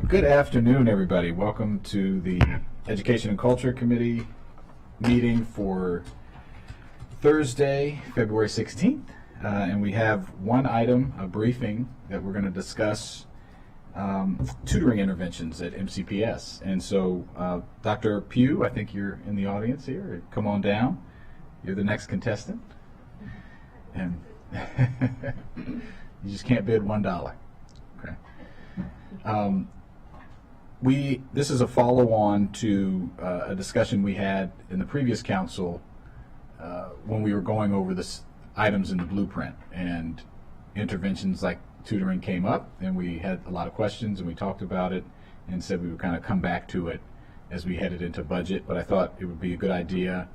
Good afternoon, everybody. Welcome to the Education and Culture Committee meeting for Thursday, February 16th. And we have one item, a briefing, that we're going to discuss tutoring interventions at MCPS. And so, Dr. Pugh, I think you're in the audience here. Come on down. You're the next contestant. And you just can't bid $1. Okay. This is a follow-on to a discussion we had in the previous council when we were going over the items in the blueprint, and interventions like tutoring came up, and we had a lot of questions, and we talked about it and said we would kind of come back to it as we headed into budget. But I thought it would be a good idea,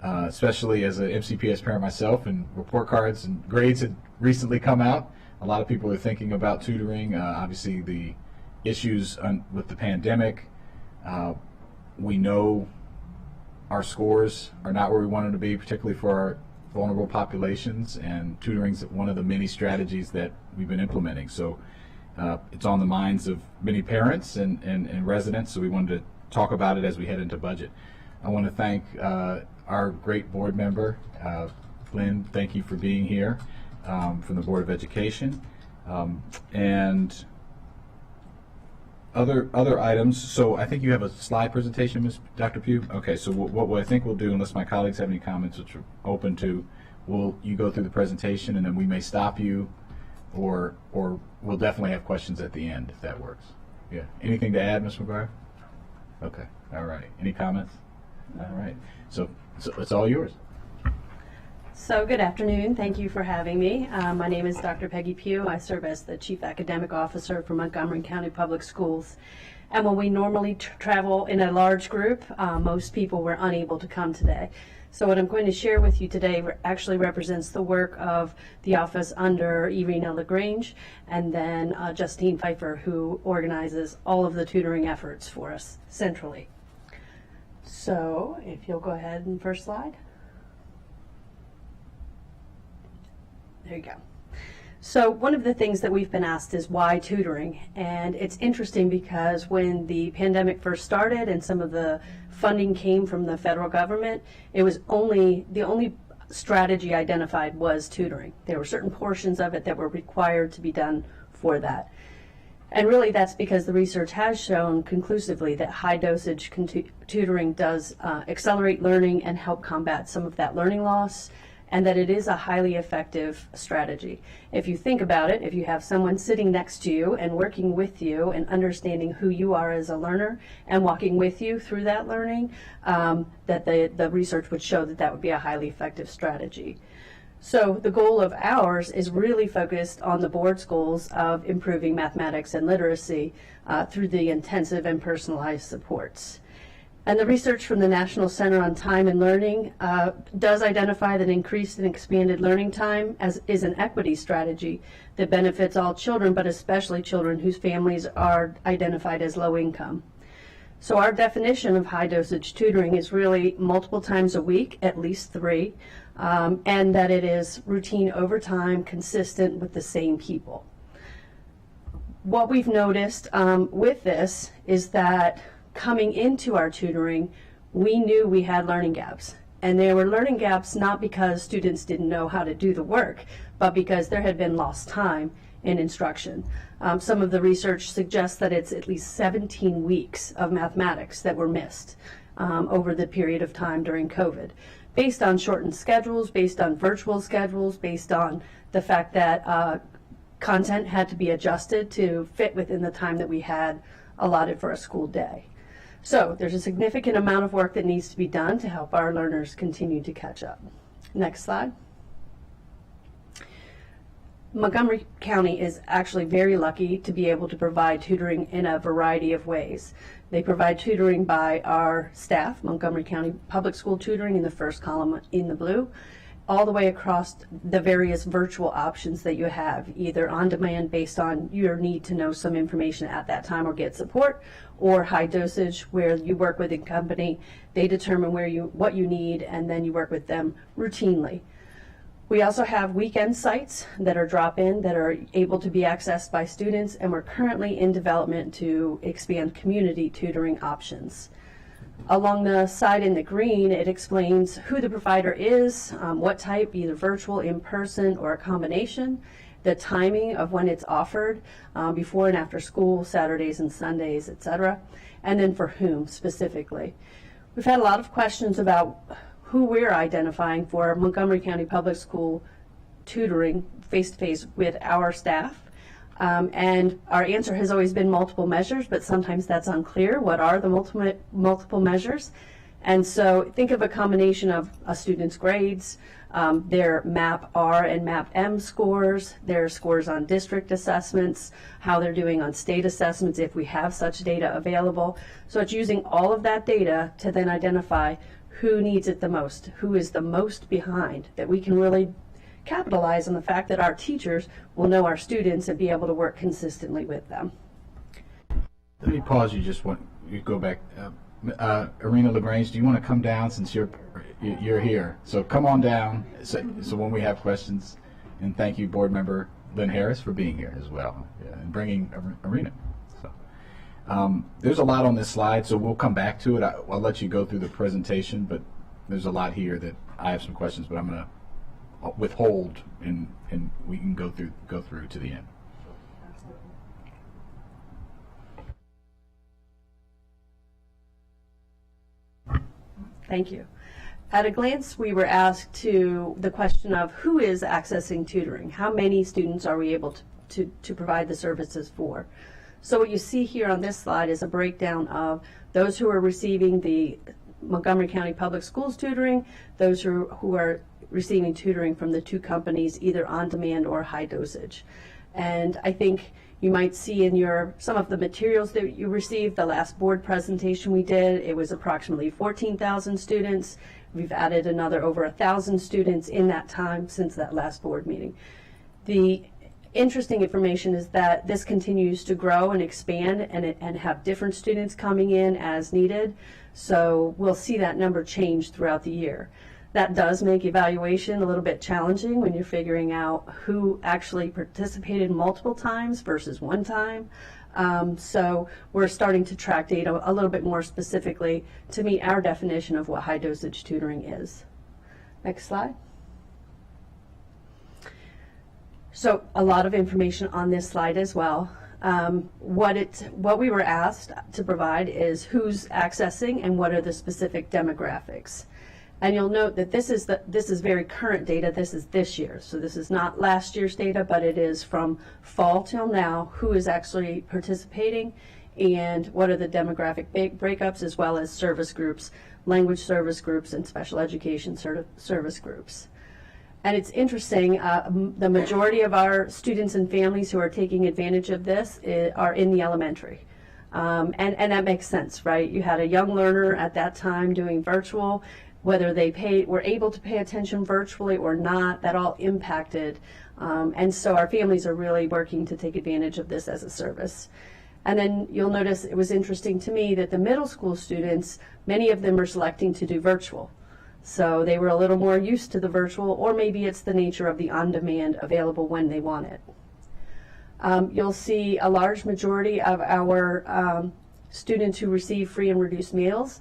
especially as an MCPS parent myself, and report cards and grades had recently come out. A lot of people are thinking about tutoring. Obviously, the issues with the pandemic. We know our scores are not where we want them to be, particularly for our vulnerable populations, and tutoring is one of the many strategies that we've been implementing. So it's on the minds of many parents and residents, so we wanted to talk about it as we head into budget. I want to thank our great board member, Lynn. Thank you for being here from the Board of Education. And other items. So I think you have a slide presentation, Dr. Pugh. Okay, so what I think we'll do, unless my colleagues have any comments which are open to, you go through the presentation, and then we may stop you, or we'll definitely have questions at the end if that works. Yeah. Anything to add, Ms. McGuire? Okay. All right. Any comments? All right. So it's all yours. So good afternoon. Thank you for having me. My name is Dr. Peggy Pugh. I serve as the Chief Academic Officer for Montgomery County Public Schools. And when we normally travel in a large group, most people were unable to come today. So what I'm going to share with you today actually represents the work of the office under Irina LaGrange, and then Justine Pfeiffer, who organizes all of the tutoring efforts for us centrally. So if you'll go ahead and first slide. There you go. So one of the things that we've been asked is why tutoring? And it's interesting because when the pandemic first started and some of the funding came from the federal government, it was the only strategy identified was tutoring. There were certain portions of it that were required to be done for that. And really that's because the research has shown conclusively that high dosage tutoring does accelerate learning and help combat some of that learning loss, and that it is a highly effective strategy. If you think about it, if you have someone sitting next to you and working with you and understanding who you are as a learner and walking with you through that learning, that the research would show that that would be a highly effective strategy. So the goal of ours is really focused on the board's goals of improving mathematics and literacy through the intensive and personalized supports. And the research from the National Center on Time and Learning does identify that increased and expanded learning time is an equity strategy that benefits all children, but especially children whose families are identified as low income. So our definition of high dosage tutoring is really multiple times a week, at least 3, and that it is routine over time, consistent with the same people. What we've noticed with this is that coming into our tutoring, we knew we had learning gaps. And there were learning gaps not because students didn't know how to do the work, but because there had been lost time in instruction. Some of the research suggests that it's at least 17 weeks of mathematics that were missed over the period of time during COVID, based on shortened schedules, based on virtual schedules, based on the fact that content had to be adjusted to fit within the time that we had allotted for a school day. So there's a significant amount of work that needs to be done to help our learners continue to catch up. Next slide. Montgomery County is actually very lucky to be able to provide tutoring in a variety of ways. They provide tutoring by our staff, Montgomery County Public School Tutoring in the first column in the blue, all the way across the various virtual options that you have, either on demand based on your need to know some information at that time or get support, or high dosage where you work with a company, they determine what you need, and then you work with them routinely. We also have weekend sites that are drop-in that are able to be accessed by students, and we're currently in development to expand community tutoring options. Along the side in the green, it explains who the provider is, what type, either virtual, in person, or a combination, the timing of when it's offered, before and after school, Saturdays and Sundays, etc., and then for whom specifically. We've had a lot of questions about who we're identifying for Montgomery County Public School tutoring face-to-face with our staff. And our answer has always been multiple measures, but sometimes that's unclear. What are the multiple measures? And so think of a combination of a student's grades, their MAP R and MAP M scores, their scores on district assessments, how they're doing on state assessments if we have such data available. So it's using all of that data to then identify who needs it the most, who is the most behind, that we can really capitalize on the fact that our teachers will know our students and be able to work consistently with them. Let me pause you just one. You go back. Arena LaGrange, do you want to come down since you're here? So come on down. So when we have questions, and thank you, Board Member Lynn Harris, for being here as well, and bringing Arena. So there's a lot on this slide, so we'll come back to it. I'll let you go through the presentation, but there's a lot here that I have some questions, but I'm going to withhold, and we can go through to the end. Thank you. At a glance, we were asked the question of who is accessing tutoring? How many students are we able to provide the services for? So what you see here on this slide is a breakdown of those who are receiving the Montgomery County Public Schools tutoring, those who are receiving tutoring from the two companies, either on demand or high dosage. And I think you might see in some of the materials that you received, the last board presentation we did, it was approximately 14,000 students. We've added another over 1,000 students in that time since that last board meeting. The interesting information is that this continues to grow and expand and have different students coming in as needed. So we'll see that number change throughout the year. That does make evaluation a little bit challenging when you're figuring out who actually participated multiple times versus one time. So we're starting to track data a little bit more specifically to meet our definition of what high dosage tutoring is. Next slide. So a lot of information on this slide as well. What we were asked to provide is who's accessing and what are the specific demographics. And you'll note that this is very current data. This is this year. So this is not last year's data, but it is from fall till now, who is actually participating and what are the demographic breakups, as well as service groups, language service groups, and special education service groups. And it's interesting, the majority of our students and families who are taking advantage of this are in the elementary. And that makes sense, right? You had a young learner at that time doing virtual. Whether they were able to pay attention virtually or not, that all impacted. And so our families are really working to take advantage of this as a service. And then you'll notice it was interesting to me that the middle school students, many of them are selecting to do virtual. So they were a little more used to the virtual, or maybe it's the nature of the on-demand available when they want it. You'll see a large majority of our students who receive free and reduced meals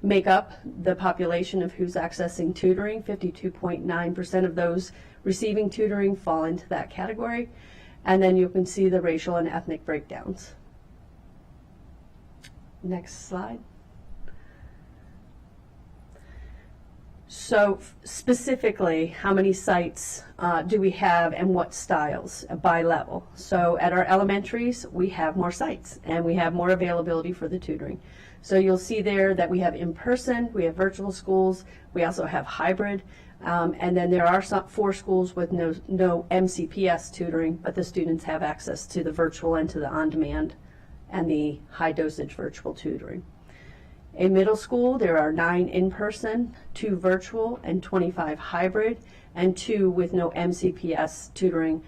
make up the population of who's accessing tutoring. 52.9% of those receiving tutoring fall into that category. And then you can see the racial and ethnic breakdowns. Next slide. So specifically, how many sites do we have and what styles by level? So at our elementaries, we have more sites and we have more availability for the tutoring. So you'll see there that we have in-person, we have virtual schools, we also have hybrid, and then there are 4 schools with no MCPS tutoring, but the students have access to the virtual and to the on-demand and the high-dosage virtual tutoring. In middle school, there are 9 in-person, 2 virtual, and 25 hybrid, and 2 with no MCPS tutoring,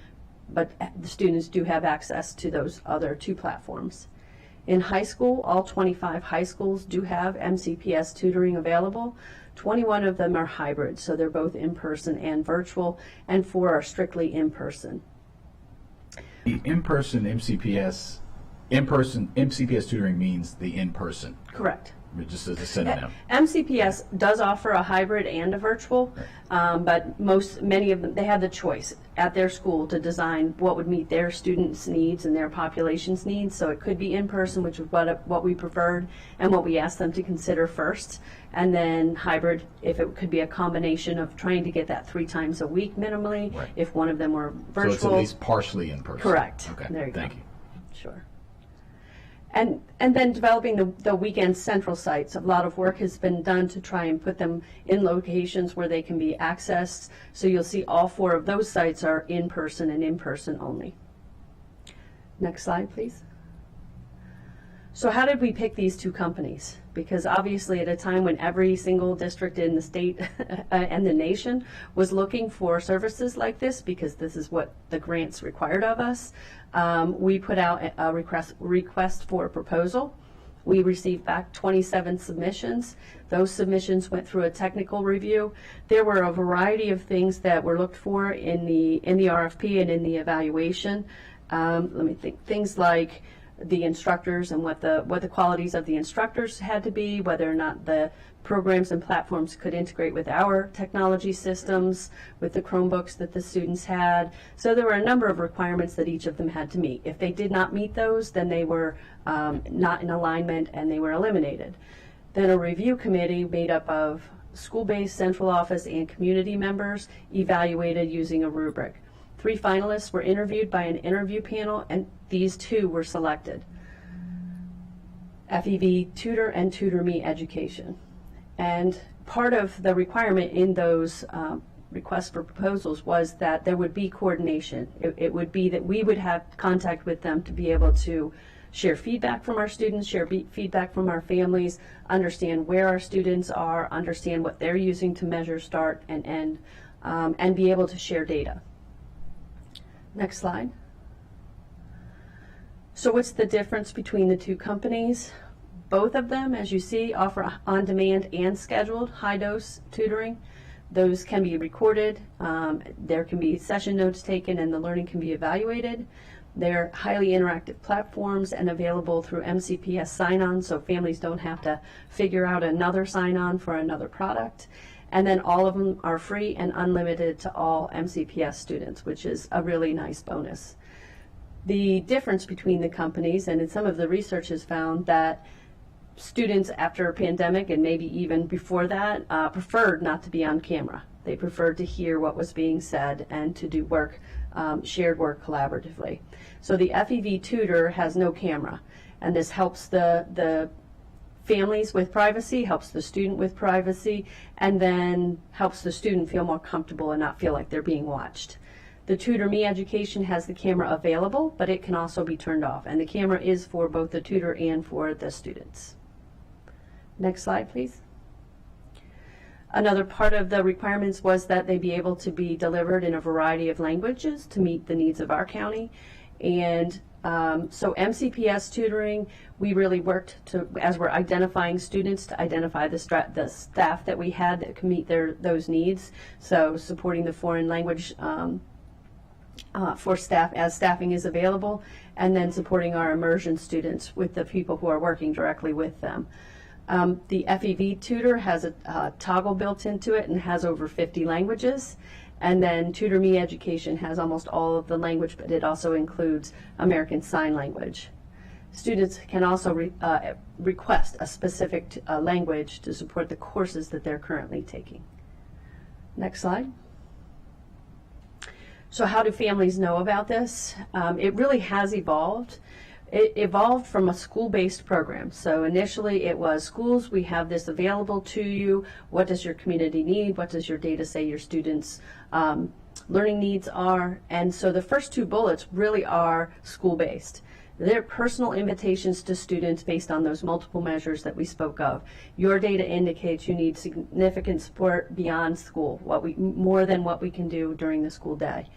but the students do have access to those other 2 platforms. In high school, all 25 high schools do have MCPS tutoring available. 21 of them are hybrid, so they're both in-person and virtual, and 4 are strictly in-person. The in-person MCPS tutoring means the in-person, Correct. just as a synonym. MCPS does offer a hybrid and a virtual, but many of them, they have the choice at their school to design what would meet their students' needs and their population's needs. So it could be in person, which is what we preferred and what we asked them to consider first, and then hybrid if it could be a combination of trying to get that 3 times a week minimally. Right. If one of them were virtual. So it's at least partially in person. Correct. Okay. There you Thank go. you. Sure. And then developing the weekend central sites. A lot of work has been done to try and put them in locations where they can be accessed. So you'll see all 4 of those sites are in person and in person only. Next slide, please. So how did we pick these 2 companies? Because obviously at a time when every single district in the state and the nation was looking for services like this, because this is what the grants required of us, we put out a request for a proposal. We received back 27 submissions. Those submissions went through a technical review. There were a variety of things that were looked for in the RFP and in the evaluation. Let me think. Things like the instructors and what the qualities of the instructors had to be, whether or not the programs and platforms could integrate with our technology systems, with the Chromebooks that the students had. So there were a number of requirements that each of them had to meet. If they did not meet those, then they were not in alignment and they were eliminated. Then a review committee made up of school-based, central office, and community members evaluated using a rubric. 3 finalists were interviewed by an interview panel, and these 2 were selected: FEV Tutor and Tutor Me Education. And part of the requirement in those requests for proposals was that there would be coordination. It would be that we would have contact with them to be able to share feedback from our students, share feedback from our families, understand where our students are, understand what they're using to measure start and end, and be able to share data. Next slide. So what's the difference between the 2 companies? Both of them, as you see, offer on-demand and scheduled high-dose tutoring. Those can be recorded. There can be session notes taken, and the learning can be evaluated. They're highly interactive platforms and available through MCPS sign-on, so families don't have to figure out another sign-on for another product. And then all of them are free and unlimited to all MCPS students, which is a really nice bonus. The difference between the companies, and in some of the research has found that students after a pandemic and maybe even before that preferred not to be on camera. They preferred to hear what was being said and to do work, shared work collaboratively. So the FEV Tutor has no camera, and this helps the families with privacy, helps the student with privacy, and then helps the student feel more comfortable and not feel like they're being watched. The Tutor Me Education has the camera available, but it can also be turned off, and the camera is for both the tutor and for the students. Next slide, please. Another part of the requirements was that they be able to be delivered in a variety of languages to meet the needs of our county. And so MCPS tutoring, we really worked to, as we're identifying students, to identify the staff that we had that could meet those needs. So supporting the foreign language for staff as staffing is available, and then supporting our immersion students with the people who are working directly with them. The FEV Tutor has a toggle built into it and has over 50 languages. And then Tutor Me Education has almost all of the language, but it also includes American Sign Language. Students can also request a specific language to support the courses that they're currently taking. Next slide. So how do families know about this? It really has evolved. It evolved from a school-based program. So initially it was schools, we have this available to you. What does your community need? What does your data say your students' learning needs are? And so the first 2 bullets really are school-based. They're personal invitations to students based on those multiple measures that we spoke of. Your data indicates you need significant support beyond school, more than what we can do during the school day.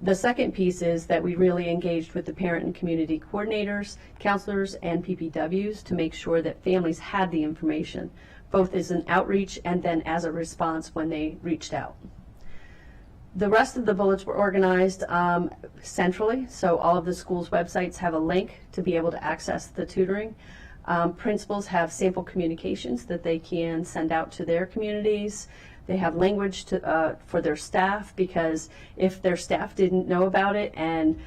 The second piece is that we really engaged with the parent and community coordinators, counselors, and PPWs to make sure that families had the information both as an outreach and then as a response when they reached out. The rest of the bullets were organized centrally, so all of the schools' websites have a link to be able to access the tutoring. Principals have sample communications that they can send out to their communities. They have language for their staff, because if their staff didn't know about it and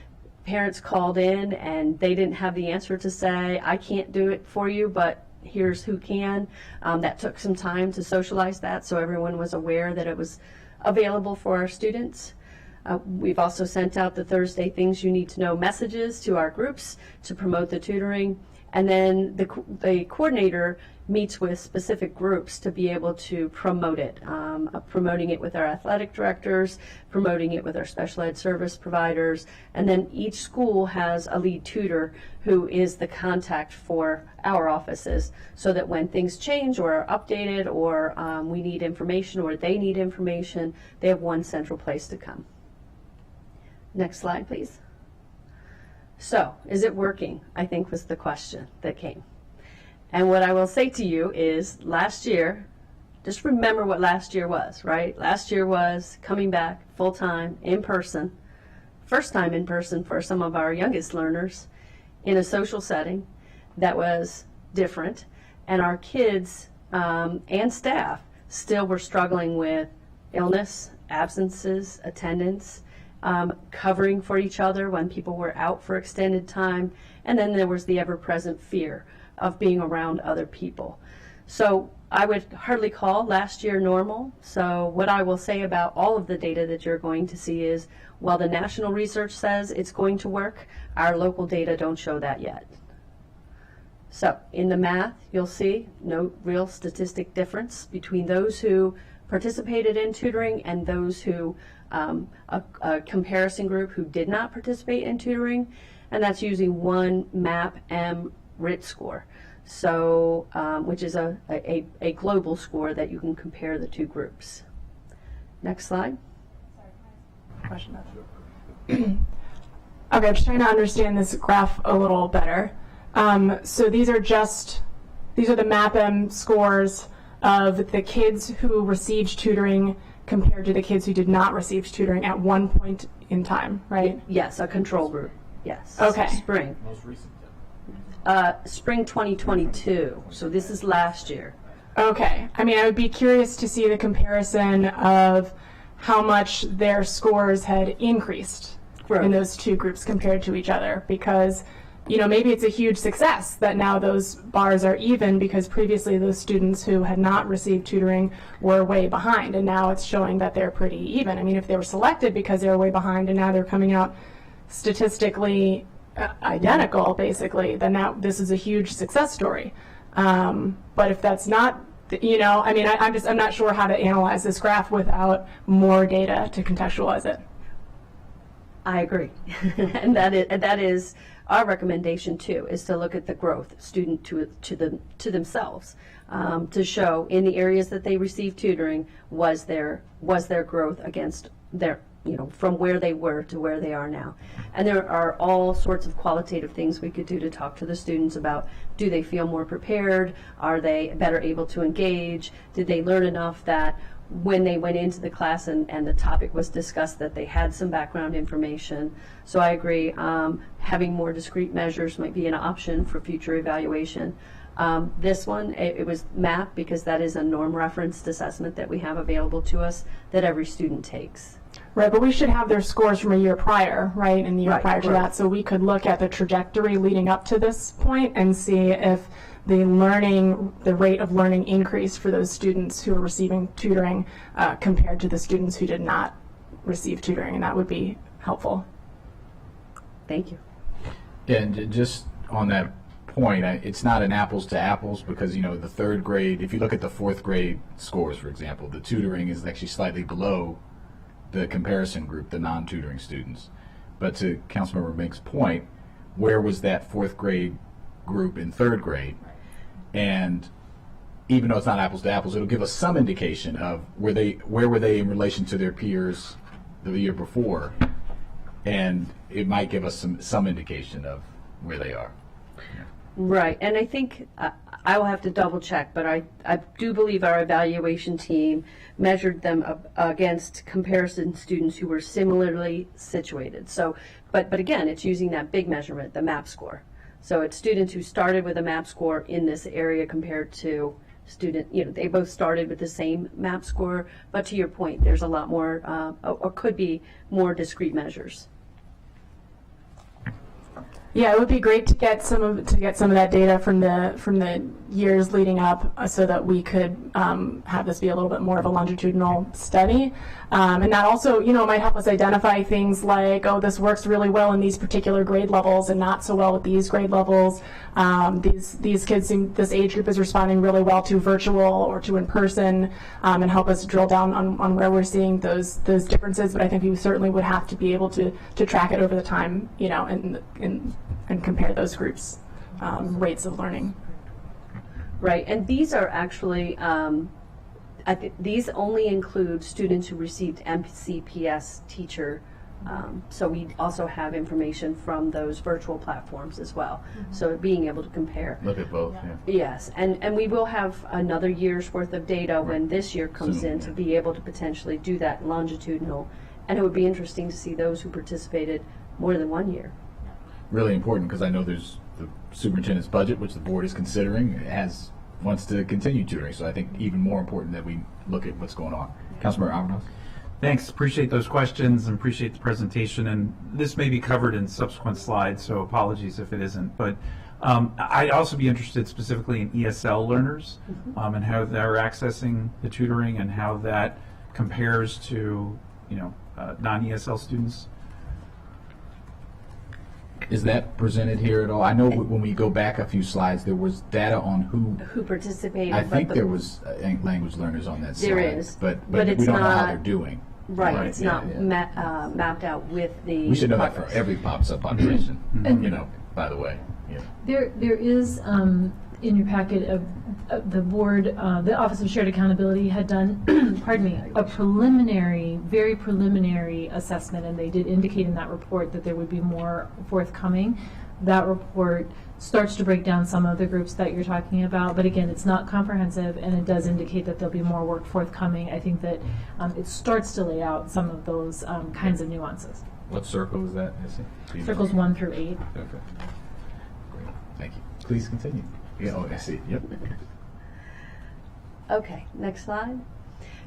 parents called in and they didn't have the answer to say, I can't do it for you, but here's who can. That took some time to socialize that, so everyone was aware that it was available for our students. We've also sent out the Thursday Things You Need to Know messages to our groups to promote the tutoring. And then the coordinator meets with specific groups to be able to promote it, promoting it with our athletic directors, promoting it with our special ed service providers, and then each school has a lead tutor who is the contact for our offices, so that when things change or are updated, or we need information or they need information, they have one central place to come. Next slide, please. So, is it working? I think was the question that came. And what I will say to you is, last year, just remember what last year was, right? Last year was coming back full-time, in person, first time in person for some of our youngest learners, in a social setting that was different. And our kids and staff still were struggling with illness, absences, attendance, covering for each other when people were out for extended time, and then there was the ever-present fear of being around other people. So I would hardly call last year normal. So what I will say about all of the data that you're going to see is, while the national research says it's going to work, our local data don't show that yet. So in the math, you'll see no real statistic difference between those who participated in tutoring and those who a comparison group who did not participate in tutoring, and that's using one MAP-M RIT score, so which is a global score that you can compare the two groups. Next slide. Question. Okay, I'm just trying to understand this graph a little better. So these are the MAP-M scores of the kids who received tutoring compared to the kids who did not receive tutoring at one point in time, right? Yes, a control group. Yes. Okay. Spring. Most recent. Spring 2022. So this is last year. Okay. I mean, I would be curious to see the comparison of how much their scores had increased in those two groups compared to each other, because maybe it's a huge success that now those bars are even, because previously those students who had not received tutoring were way behind, and now it's showing that they're pretty even. I mean, if they were selected because they were way behind and now they're coming out statistically identical, basically, then this is a huge success story. But if that's not, I'm not sure how to analyze this graph without more data to contextualize it. I agree. And that is our recommendation too, is to look at the growth student to themselves, to show in the areas that they received tutoring, was their growth against their, from where they were to where they are now. And there are all sorts of qualitative things we could do to talk to the students about, do they feel more prepared? Are they better able to engage? Did they learn enough that when they went into the class and the topic was discussed, that they had some background information? So I agree, having more discrete measures might be an option for future evaluation. This one, it was MAP, because that is a norm referenced assessment that we have available to us that every student takes. Right, but we should have their scores from a year prior, right, and the year prior to that, so we could look at the trajectory leading up to this point and see if the rate of learning increased for those students who are receiving tutoring compared to the students who did not receive tutoring, and that would be helpful. Thank you. And just on that point, it's not an apples to apples, because the third grade, if you look at the fourth grade scores, for example, the tutoring is actually slightly below the comparison group, the non-tutoring students. But to Councilmember Mink's point, where was that fourth grade group in third grade? And even though it's not apples to apples, it'll give us some indication of where were they in relation to their peers the year before, and it might give us some indication of where they are. Right, and I think I will have to double check, but I do believe our evaluation team measured them against comparison students who were similarly situated. So, but again, it's using that big measurement, the MAP score. So it's students who started with a MAP score in this area compared to they both started with the same MAP score, but to your point, there's a lot more, or could be more discrete measures. Yeah, it would be great to get some of that data from the years leading up, so that we could have this be a little bit more of a longitudinal study, and that also, might help us identify things like, oh, this works really well in these particular grade levels and not so well with these grade levels. These kids this age group is responding really well to virtual or to in person, and help us drill down on where we're seeing those differences. But I think we certainly would have to be able to track it over the time, and compare those groups' rates of learning. Right, and these are actually, these only include students who received MCPS teacher. So we also have information from those virtual platforms as well. So being able to compare. Look at both, yeah. Yes, and we will have another year's worth of data when this year comes in to be able to potentially do that longitudinal. And it would be interesting to see those who participated more than 1 year. Really important, because I know there's the superintendent's budget, which the board is considering, wants to continue tutoring. So I think even more important that we look at what's going on. Councilmember Alvarez? Thanks. Appreciate those questions and appreciate the presentation. And this may be covered in subsequent slides, so apologies if it isn't. But I'd also be interested specifically in ESL learners, and how they're accessing the tutoring and how that compares to non-ESL students. Is that presented here at all? I know when we go back a few slides, there was data on who participated. I think there was language learners on that slide. There is, but it's we don't know how not- they're doing. Right, it's yeah, not yeah. mapped out with the. We should know that for progress. every subpopulation. By the way. Yeah. There is in your packet the board, the Office of Shared Accountability had done, pardon me, a very preliminary assessment, and they did indicate in that report that there would be more forthcoming. That report starts to break down some of the groups that you're talking about, but again, it's not comprehensive, and it does indicate that there'll be more work forthcoming. I think that it starts to lay out some of those kinds of nuances. What circle is that, Missy? Do you know? Circles 1 through 8. Okay. Great. Thank you. Please continue. Yeah, I see. Yep. Okay, next slide.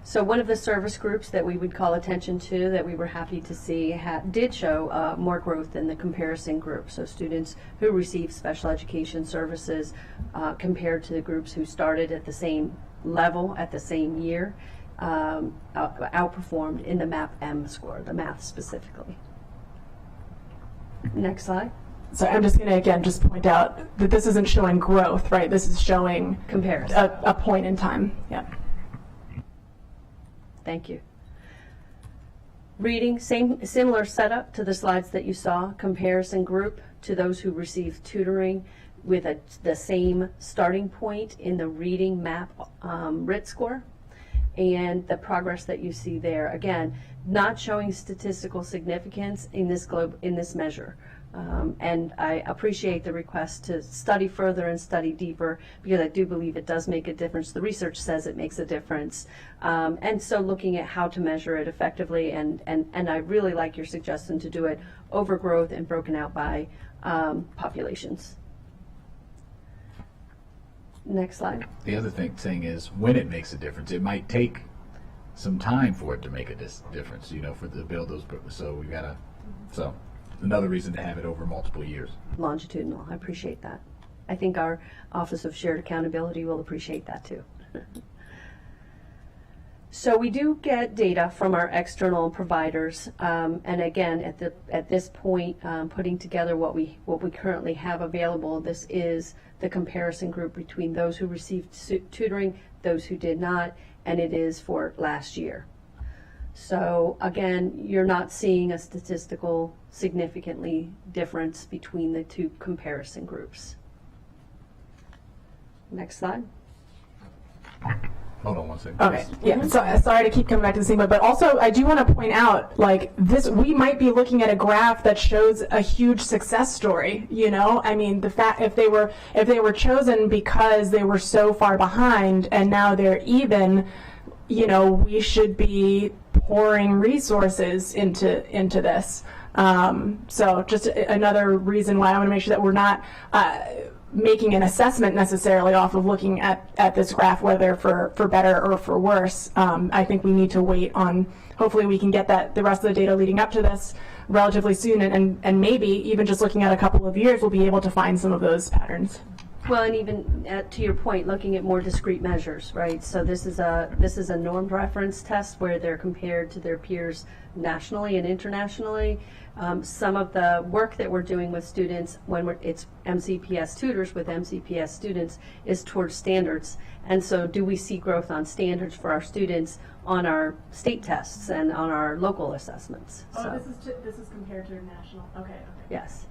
So one of the service groups that we would call attention to that we were happy to see did show more growth in the comparison group. So students who received special education services compared to the groups who started at the same level at the same year outperformed in the MAP-M score, the math specifically. Next slide. So I'm just going to again just point out that this isn't showing growth, right? This is showing Comparison. a point in time. Yeah. Thank you. Reading, similar setup to the slides that you saw. Comparison group to those who received tutoring with the same starting point in the reading MAP RIT score, and the progress that you see there. Again, not showing statistical significance in this measure. And I appreciate the request to study further and study deeper, because I do believe it does make a difference. The research says it makes a difference. And so looking at how to measure it effectively, and I really like your suggestion to do it over growth and broken out by populations. Next slide. The other thing is when it makes a difference, it might take some time for it to make a difference, for to build those. So we gotta, another reason to have it over multiple years. Longitudinal. I appreciate that. I think our Office of Shared Accountability will appreciate that too. So we do get data from our external providers, and again, at this point, putting together what we currently have available. This is the comparison group between those who received tutoring, those who did not, and it is for last year. So again, you're not seeing a statistical significantly difference between the two comparison groups. Next slide. Hold on one second. Okay, yeah, so sorry to keep coming back to the same, but also I do want to point out, like, this, we might be looking at a graph that shows a huge success story, you know? I mean, the fact, if they were chosen because they were so far behind and now they're even, you know, we should be pouring resources into this. So just another reason why I want to make sure that we're not making an assessment necessarily off of looking at this graph, whether for better or for worse. I think we need to wait on, hopefully we can get the rest of the data leading up to this relatively soon, and maybe even just looking at a couple of years, we'll be able to find some of those patterns. Well, and even to your point, looking at more discrete measures, right? So this is a normed reference test where they're compared to their peers nationally and internationally. Some of the work that we're doing with students when it's MCPS tutors with MCPS students is towards standards. And so do we see growth on standards for our students on our state tests and on our local assessments? So, this is compared to national. Okay. yes.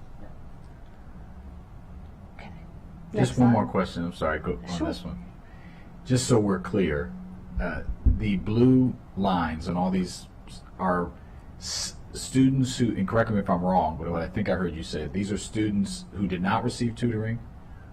Okay. Just Next one slide. more question, I'm sorry, go on Sure. this one. Just so we're clear, the blue lines and all these are students who, and correct me if I'm wrong, but what I think I heard you say, these are students who did not receive tutoring,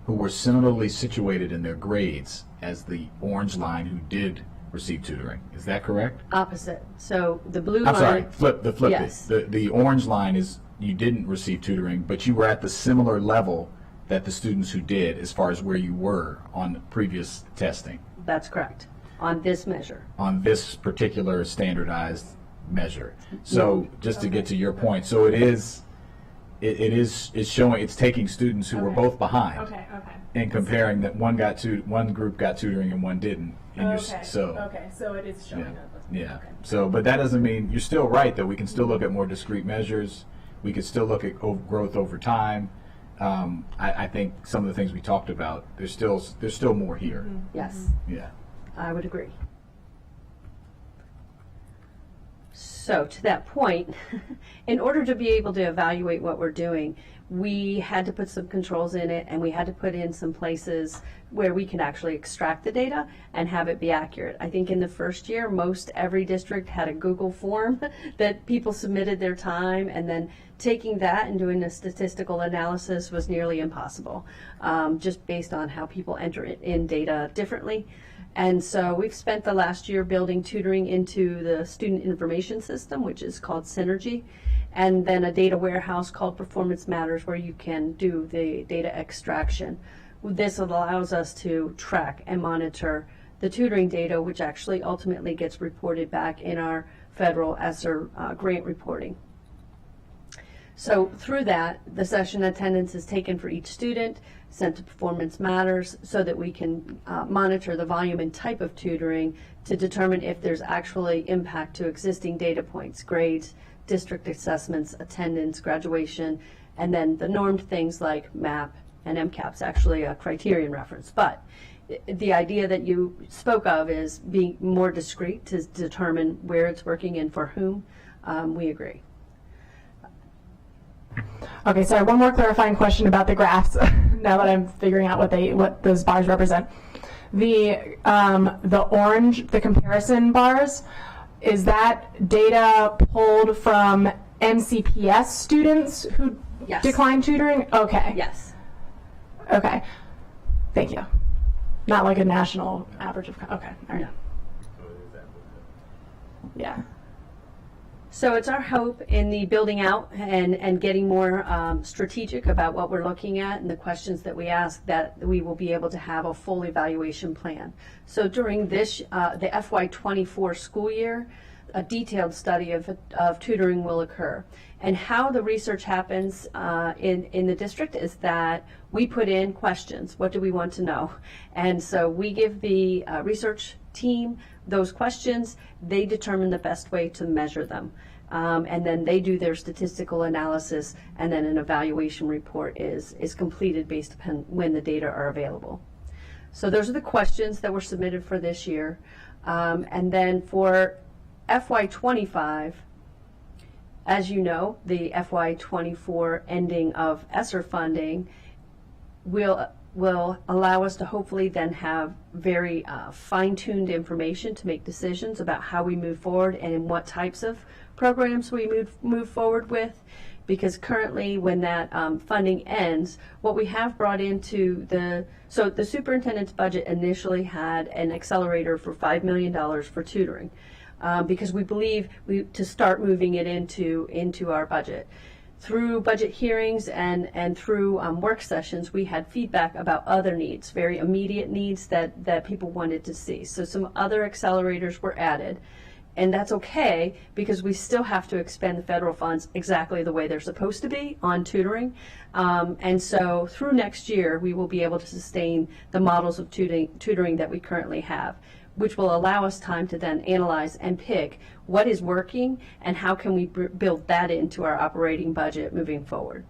who were similarly situated in their grades as the orange line who did receive tutoring. Is that correct? Opposite. So the blue I'm line. sorry, flip Yes. it. The orange line is you didn't receive tutoring, but you were at the similar level that the students who did as far as where you were on previous testing, That's correct. On this measure. on this particular standardized measure. So just to get to your point, so it's showing, it's taking students who were Okay. both behind Okay. and comparing that one group got tutoring and one didn't. And so it is showing yeah. So, but that doesn't mean, you're still right that we can still look at more discrete measures. We could still look at growth over time. I think some of the things we talked about, there's still more here. Yes, Yeah. I would agree. So to that point, in order to be able to evaluate what we're doing, we had to put some controls in it, and we had to put in some places where we can actually extract the data and have it be accurate. I think in the first year, most every district had a Google form that people submitted their time, and then taking that and doing a statistical analysis was nearly impossible, just based on how people enter in data differently. And so we've spent the last year building tutoring into the student information system, which is called Synergy, and then a data warehouse called Performance Matters, where you can do the data extraction. This allows us to track and monitor the tutoring data, which actually ultimately gets reported back in our federal ESSER grant reporting. So through that, the session attendance is taken for each student, sent to Performance Matters, so that we can monitor the volume and type of tutoring to determine if there's actually impact to existing data points, grades, district assessments, attendance, graduation, and then the normed things like MAP and MCAP's actually a criterion reference. But the idea that you spoke of is being more discrete to determine where it's working and for whom. We agree. Okay, sorry, one more clarifying question about the graphs, now that I'm figuring out what those bars represent. The orange, the comparison bars, is that data pulled from MCPS students who Yes. declined tutoring? Okay. Yes. Okay. Thank you. Not like a national average of, okay, all right. No. Yeah. So it's our hope in the building out and getting more strategic about what we're looking at and the questions that we ask, that we will be able to have a full evaluation plan. So during this, the FY24 school year, a detailed study of tutoring will occur. And how the research happens in the district is that we put in questions. What do we want to know? And so we give the research team those questions. They determine the best way to measure them. And then they do their statistical analysis, and then an evaluation report is completed based upon when the data are available. So those are the questions that were submitted for this year. And then for FY25, as you know, the FY24 ending of ESSER funding will allow us to hopefully then have very fine-tuned information to make decisions about how we move forward and in what types of programs we move forward with. Because currently, when that funding ends, what we have brought into the superintendent's budget initially had an accelerator for $5 million for tutoring, because we believe to start moving it into our budget. Through budget hearings and through work sessions, we had feedback about other needs, very immediate needs that people wanted to see. So some other accelerators were added. And that's okay, because we still have to expend the federal funds exactly the way they're supposed to be on tutoring. And so through next year, we will be able to sustain the models of tutoring that we currently have, which will allow us time to then analyze and pick what is working and how can we build that into our operating budget moving forward.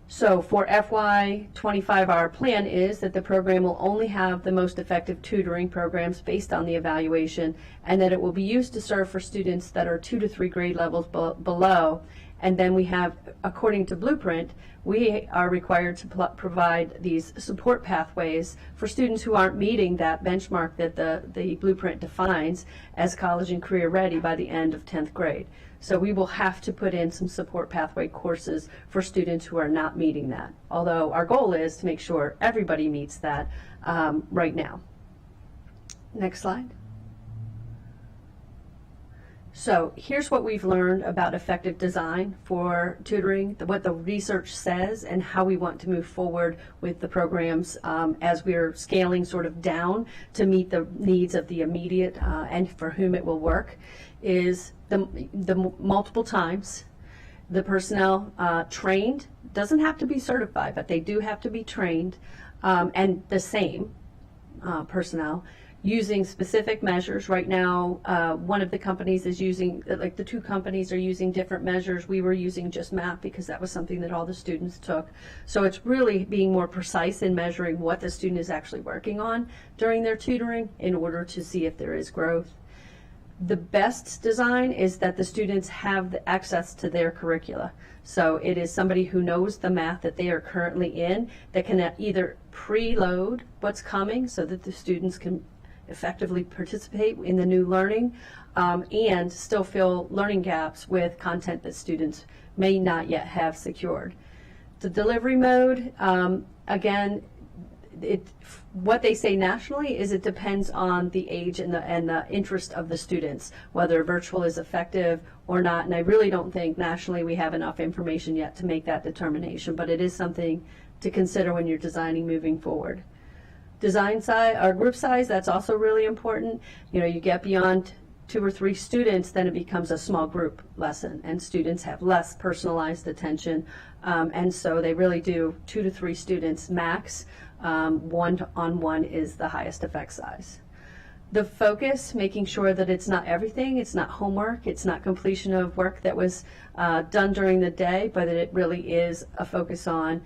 So for FY25, our plan is that the program will only have the most effective tutoring programs based on the evaluation, and that it will be used to serve for students that are 2 to 3 grade levels below. And then we have, according to Blueprint, we are required to provide these support pathways for students who aren't meeting that benchmark that the Blueprint defines as college and career ready by the end of 10th grade. So we will have to put in some support pathway courses for students who are not meeting that, although our goal is to make sure everybody meets that right now. Next slide. So here's what we've learned about effective design for tutoring, what the research says, and how we want to move forward with the programs as we're scaling sort of down to meet the needs of the immediate and for whom it will work, is the multiple times, the personnel trained, doesn't have to be certified, but they do have to be trained, and the same personnel, using specific measures. Right now, one of the companies is using, like the 2 companies are using different measures. We were using just MAP because that was something that all the students took. So it's really being more precise in measuring what the student is actually working on during their tutoring in order to see if there is growth. The best design is that the students have the access to their curricula. So it is somebody who knows the math that they are currently in that can either preload what's coming so that the students can effectively participate in the new learning and still fill learning gaps with content that students may not yet have secured. The delivery mode, again, what they say nationally is it depends on the age and the interest of the students, whether virtual is effective or not. And I really don't think nationally we have enough information yet to make that determination, but it is something to consider when you're designing moving forward. Design size, or group size, that's also really important. You know, you get beyond 2 or 3 students, then it becomes a small group lesson, and students have less personalized attention, and so they really do 2 to 3 students max. 1-on-1 is the highest effect size. The focus, making sure that it's not everything, it's not homework, it's not completion of work that was done during the day, but that it really is a focus on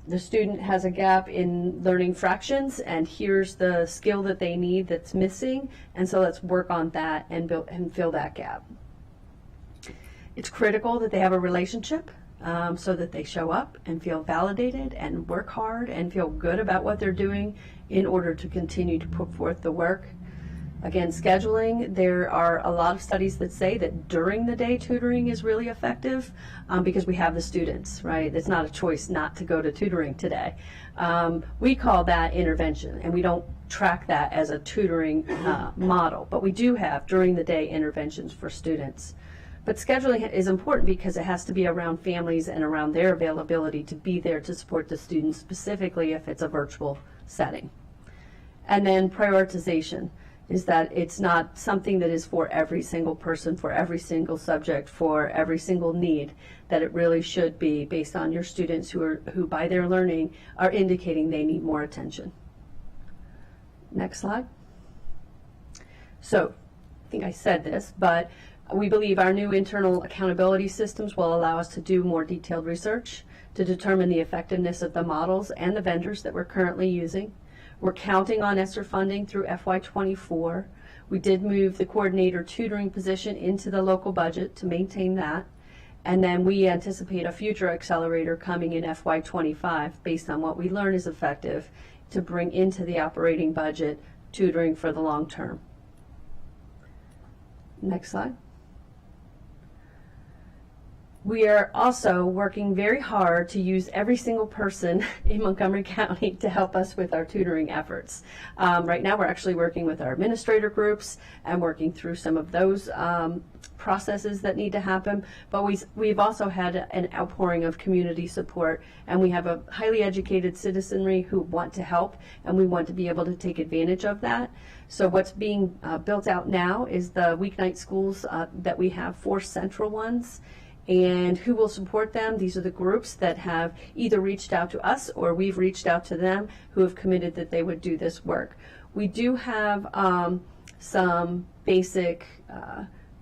the student has a gap in learning fractions, and here's the skill that they need that's missing, and so let's work on that and fill that gap. It's critical that they have a relationship so that they show up and feel validated and work hard and feel good about what they're doing in order to continue to put forth the work. Again, scheduling, there are a lot of studies that say that during the day tutoring is really effective because we have the students, right? It's not a choice not to go to tutoring today. We call that intervention, and we don't track that as a tutoring model, but we do have during the day interventions for students. But scheduling is important because it has to be around families and around their availability to be there to support the students, specifically if it's a virtual setting. And then prioritization is that it's not something that is for every single person, for every single subject, for every single need, that it really should be based on your students who by their learning are indicating they need more attention. Next slide. So, I think I said this, but we believe our new internal accountability systems will allow us to do more detailed research to determine the effectiveness of the models and the vendors that we're currently using. We're counting on ESSER funding through FY24. We did move the coordinator tutoring position into the local budget to maintain that. And then we anticipate a future accelerator coming in FY25 based on what we learn is effective to bring into the operating budget tutoring for the long term. Next slide. We are also working very hard to use every single person in Montgomery County to help us with our tutoring efforts. Right now, we're actually working with our administrator groups and working through some of those processes that need to happen. But we've also had an outpouring of community support, and we have a highly educated citizenry who want to help, and we want to be able to take advantage of that. So what's being built out now is the weeknight schools that we have, 4 central ones. And who will support them? These are the groups that have either reached out to us or we've reached out to them who have committed that they would do this work. We do have some basic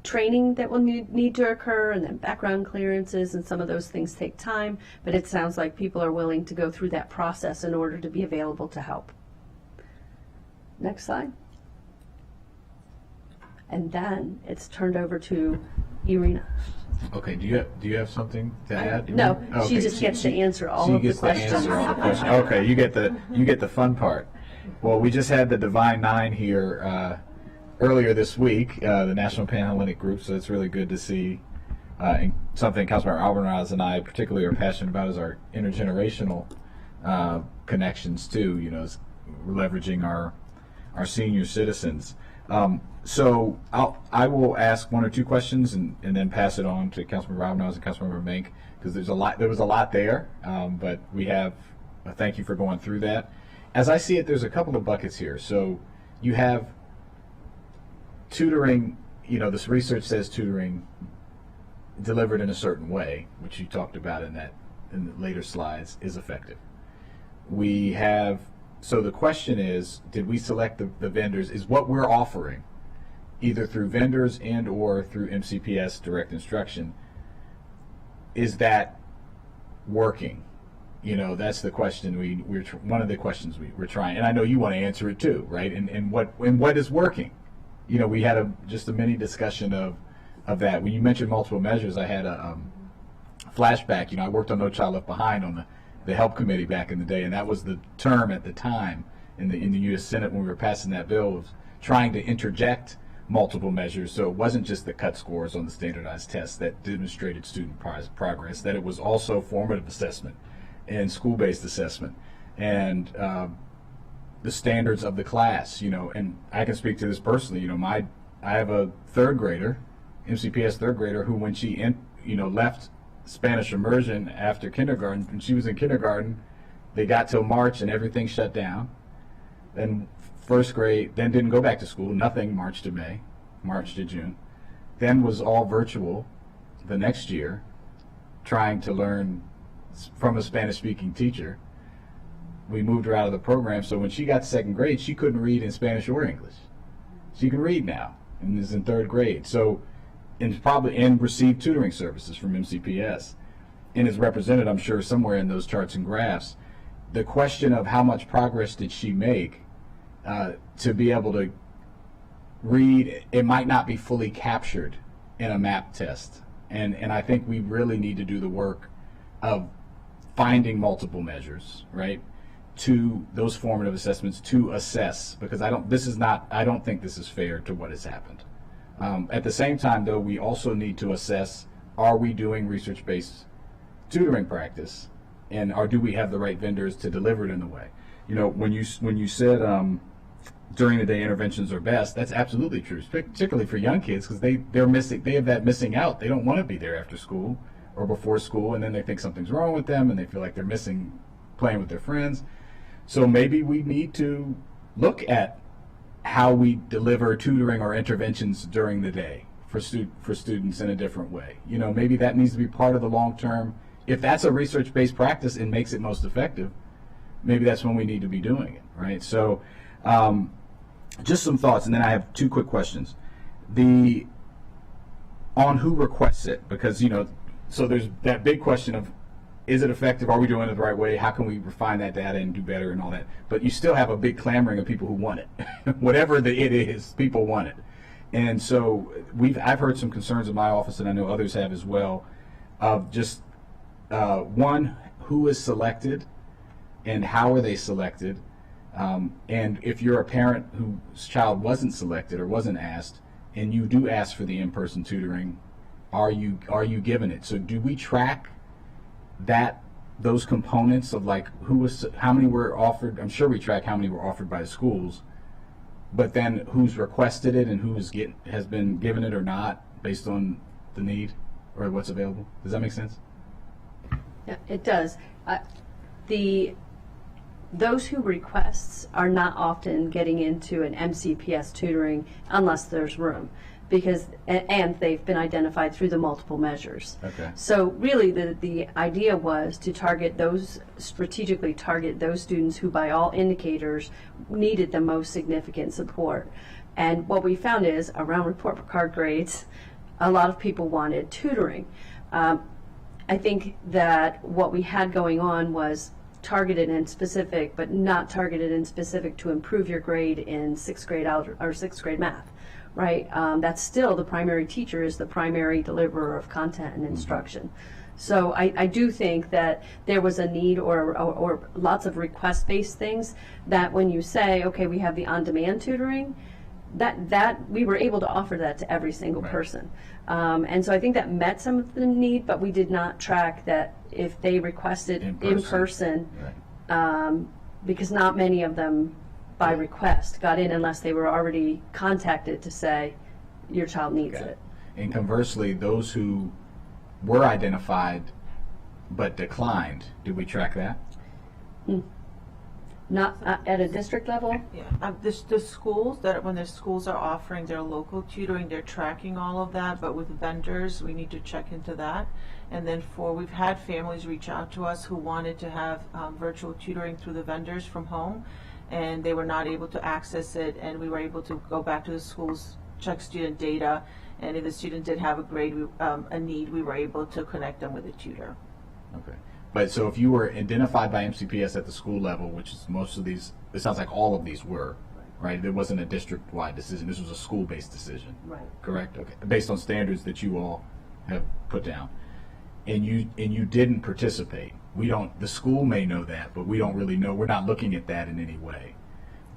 training that will need to occur, and then background clearances, and some of those things take time, but it sounds like people are willing to go through that process in order to be available to help. Next slide. And then it's turned over to Irina. Okay, do you have something to add? No, Okay, she just gets to answer all of the questions. She gets to answer all the questions. Okay, you get the fun part. Well, we just had the Divine Nine here earlier this week, the National Panhellenic Group, so it's really good to see. And something Councilmember Alvarez and I particularly are passionate about is our intergenerational connections too. You know, we're leveraging our senior citizens. So I will ask 1 or 2 questions and then pass it on to Councilmember Alvarez and Councilmember Mink, because there was a lot there, but we have a thank you for going through that. As I see it, there's a couple of buckets here. So you have tutoring, you know, this research says tutoring delivered in a certain way, which you talked about in the later slides, is effective. We have, so the question is, did we select the vendors? Is what we're offering, either through vendors and or through MCPS direct instruction, is that working? You know, that's the question we're one of the questions we're trying, and I know you want to answer it too, right? And what is working? You know, we had just a mini discussion of that. When you mentioned multiple measures, I had a flashback. You know, I worked on No Child Left Behind on the help committee back in the day, and that was the term at the time in the U.S. Senate when we were passing that bill, was trying to interject multiple measures, so it wasn't just the cut scores on the standardized tests that demonstrated student progress, that it was also formative assessment and school-based assessment and the standards of the class. You know, and I can speak to this personally. You know, I have a 3rd grader, MCPS 3rd grader, who when she left Spanish immersion after kindergarten, when she was in kindergarten, they got till March and everything shut down. Then 1st grade, then didn't go back to school, nothing March to May, March to June. Then was all virtual the next year, trying to learn from a Spanish-speaking teacher. We moved her out of the program, so when she got to 2nd grade, she couldn't read in Spanish or English. She can read now and is in 3rd grade. So, and received tutoring services from MCPS, and is represented, I'm sure, somewhere in those charts and graphs. The question of how much progress did she make to be able to read, it might not be fully captured in a MAP test. And I think we really need to do the work of finding multiple measures, right, to those formative assessments to assess, because I don't think this is fair to what has happened. At the same time, though, we also need to assess, are we doing research-based tutoring practice, and do we have the right vendors to deliver it in the way? You know, when you said during the day interventions are best, that's absolutely true, particularly for young kids, because they have that missing out. They don't want to be there after school or before school, and then they think something's wrong with them, and they feel like they're missing playing with their friends. So maybe we need to look at how we deliver tutoring or interventions during the day for students in a different way. You know, maybe that needs to be part of the long term. If that's a research-based practice and makes it most effective, maybe that's when we need to be doing it, right? So just some thoughts, and then I have 2 quick questions. On who requests it, because, you know, so there's that big question of, is it effective? Are we doing it the right way? How can we refine that data and do better and all that? But you still have a big clamoring of people who want it. Whatever it is, people want it. And so I've heard some concerns in my office, and I know others have as well, of just one, who is selected and how are they selected, and if you're a parent whose child wasn't selected or wasn't asked, and you do ask for the in-person tutoring, are you given it? So do we track those components of like how many were offered? I'm sure we track how many were offered by the schools, but then who's requested it and who has been given it or not based on the need or what's available. Does that make sense? Yeah, it does. Those who requests are not often getting into an MCPS tutoring unless there's room, and they've been identified through the multiple measures. Okay. So really the idea was to strategically target those students who by all indicators needed the most significant support. And what we found is around report card grades, a lot of people wanted tutoring. I think that what we had going on was targeted and specific, but not targeted and specific to improve your grade in sixth grade math, right? That's still the primary teacher is the primary deliverer of content and instruction. So I do think that there was a need or lots of request-based things that when you say, okay, we have the on-demand tutoring, that we were able to offer that to every single person. And so I think that met some of the need, but we did not track that if they requested in person, Right. because not many of them by request got in unless they were already contacted to say your child needs Got it. And conversely, those who were identified but declined, did we track that? Not at a district level? Yeah, the schools when the schools are offering their local tutoring, they're tracking all of that. But with vendors, we need to check into that. And then we've had families reach out to us who wanted to have virtual tutoring through the vendors from home, and they were not able to access it. And we were able to go back to the schools, check student data, and if the student did have a need, we were able to connect them with a tutor. Okay. But so if you were identified by MCPS at the school level, which is most of these, it sounds like all of these were, right? It wasn't a district-wide decision. This was a school-based decision. Right. Correct? Okay. Based on standards that you all have put down. And you didn't participate. The school may know that, but we don't really know. We're not looking at that in any way.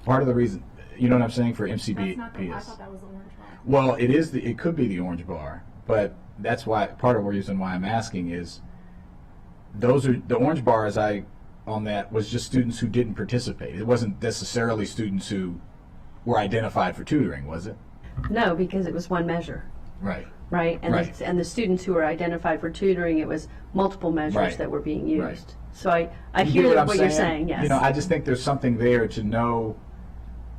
Part of the reason, you know what I'm saying, for MCPS. I thought that was the orange bar. Well, it could be the orange bar, but that's why part of the reason why I'm asking is those are the orange bars on that was just students who didn't participate. It wasn't necessarily students who were identified for tutoring, was it? No, because it was one measure. Right. Right, and Right. and the students who were identified for tutoring, it was multiple measures Right. that were being used. Right. So I You hear get I'm what you're saying. Yes. You know, I just think there's something there to know,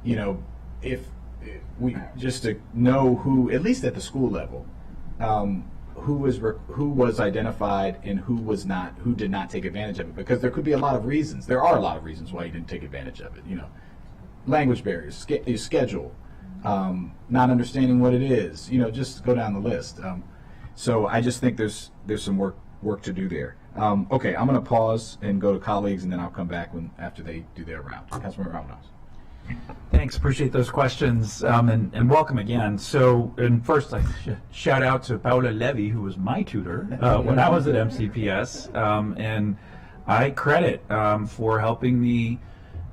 you know, if we just to know who, at least at the school level, who was identified and who was not, who did not take advantage of it, because there could be a lot of reasons. There are a lot of reasons why you didn't take advantage of it. You know, language barriers, schedule. Not understanding what it is, you know, just go down the list. So I just think there's some work to do there. Okay, I'm going to pause and go to colleagues, and then I'll come back after they do their round. Councilmember Ramos. Thanks, appreciate those questions, and welcome again. So, and first, I shout out to Paula Levy, who was my tutor when I was at MCPS, and I credit for helping me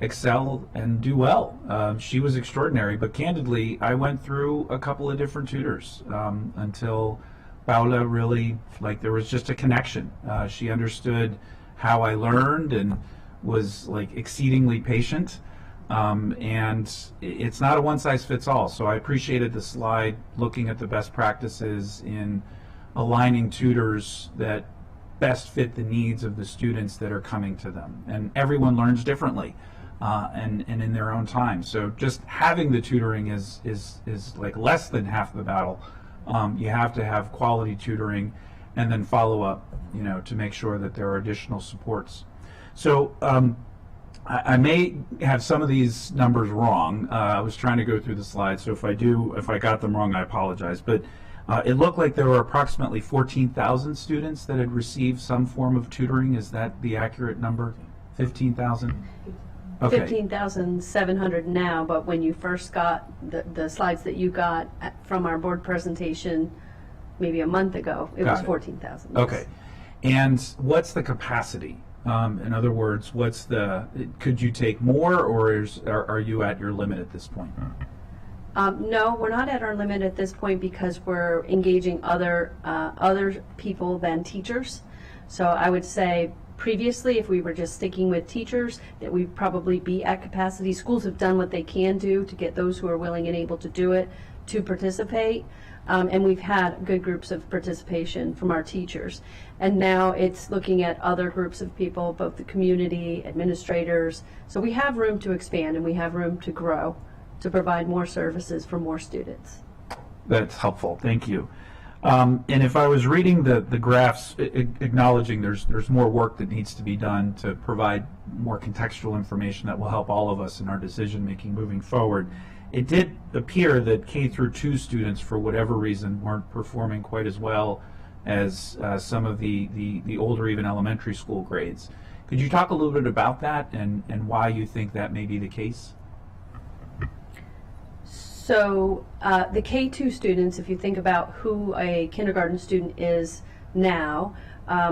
excel and do well. She was extraordinary, but candidly, I went through a couple of different tutors until Paula really, there was just a connection. She understood how I learned and was exceedingly patient. And it's not a one-size-fits-all, so I appreciated the slide looking at the best practices in aligning tutors that best fit the needs of the students that are coming to them. And everyone learns differently and in their own time. So just having the tutoring is less than half the battle. You have to have quality tutoring and then follow up, to make sure that there are additional supports. So I may have some of these numbers wrong. I was trying to go through the slides, so if I got them wrong, I apologize. But it looked like there were approximately 14,000 students that had received some form of tutoring. Is that the accurate number? 15,000? Okay. 15,700 now, but when you first got the slides that you got from our board presentation maybe a month ago, it Got was it. 14,000. Okay. And what's the capacity? In other words, could you take more, or are you at your limit at this point? No, we're not at our limit at this point because we're engaging other people than teachers. So I would say previously, if we were just sticking with teachers, that we'd probably be at capacity. Schools have done what they can do to get those who are willing and able to do it to participate. And we've had good groups of participation from our teachers. And now it's looking at other groups of people, both the community, administrators. So we have room to expand and we have room to grow, to provide more services for more students. That's helpful. Thank you. And if I was reading the graphs, acknowledging there's more work that needs to be done to provide more contextual information that will help all of us in our decision making moving forward, it did appear that K through 2 students, for whatever reason, weren't performing quite as well as some of the older, even elementary school grades. Could you talk a little bit about that and why you think that may be the case? So the K2 students, if you think about who a kindergarten student is now,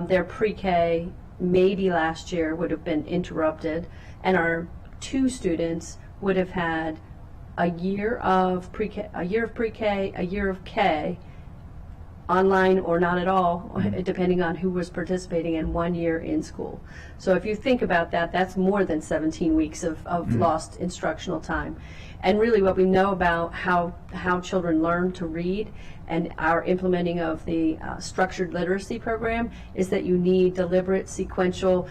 their pre-K maybe last year would have been interrupted, and our 2 students would have had a year of pre-K, a year of K, online or not at all, depending on who was participating, in 1 year in school. So if you think about that, that's more than 17 weeks of lost instructional time. And really what we know about how children learn to read and our implementing of the structured literacy program is that you need deliberate, sequential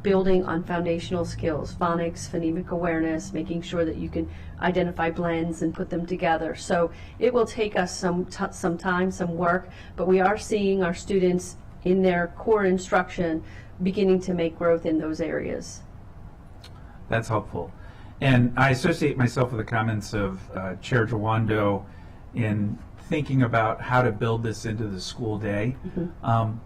building on foundational skills, phonics, phonemic awareness, making sure that you can identify blends and put them together. So it will take us some time, some work, but we are seeing our students in their core instruction beginning to make growth in those areas. That's helpful. And I associate myself with the comments of Chair Jawando in thinking about how to build this into the school day,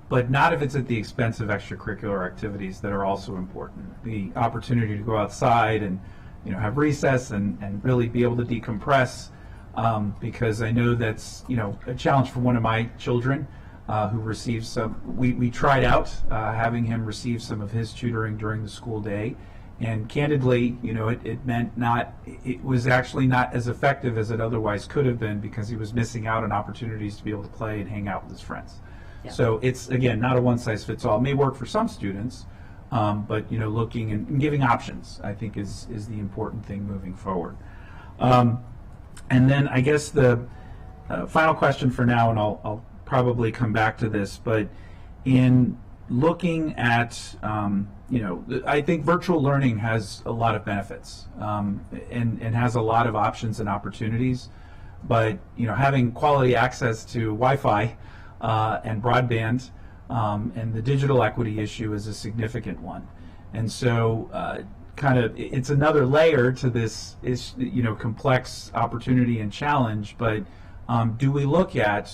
but not if it's at the expense of extracurricular activities that are also important. The opportunity to go outside and have recess and really be able to decompress, because I know that's a challenge for one of my children who received some. We tried out having him receive some of his tutoring during the school day. And candidly, it meant it was actually not as effective as it otherwise could have been because he was missing out on opportunities to be able to play and hang out with his friends. Yeah. So it's, again, not a one-size-fits-all. It may work for some students, but, looking and giving options, I think, is the important thing moving forward. And then I guess the final question for now, and I'll probably come back to this, but in looking at, I think virtual learning has a lot of benefits and has a lot of options and opportunities. But, having quality access to Wi-Fi and broadband and the digital equity issue is a significant one. And so it's another layer to this complex opportunity and challenge. But do we look at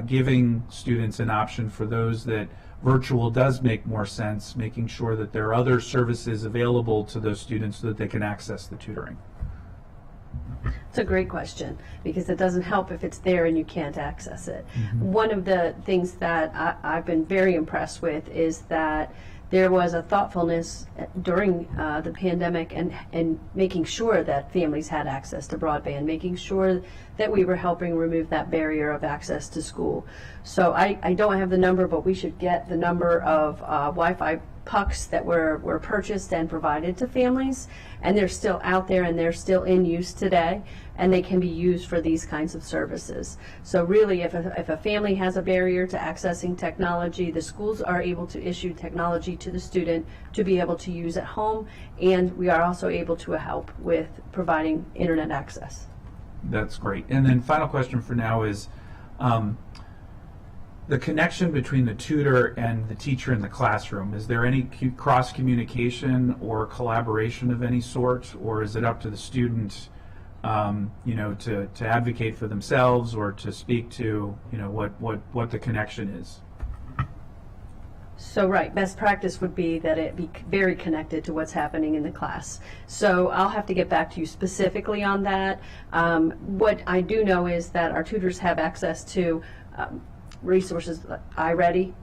giving students an option for those that virtual does make more sense, making sure that there are other services available to those students so that they can access the tutoring? It's a great question because it doesn't help if it's there and you can't access it. One of the things that I've been very impressed with is that there was a thoughtfulness during the pandemic and making sure that families had access to broadband, making sure that we were helping remove that barrier of access to school. So I don't have the number, but we should get the number of Wi-Fi pucks that were purchased and provided to families, and they're still out there and they're still in use today, and they can be used for these kinds of services. So really, if a family has a barrier to accessing technology, the schools are able to issue technology to the student to be able to use at home, and we are also able to help with providing internet access. That's great. And then final question for now is the connection between the tutor and the teacher in the classroom. Is there any cross communication or collaboration of any sort, or is it up to the student to advocate for themselves or to speak to what the connection is? So right, best practice would be that it be very connected to what's happening in the class. So I'll have to get back to you specifically on that. What I do know is that our tutors have access to resources like iReady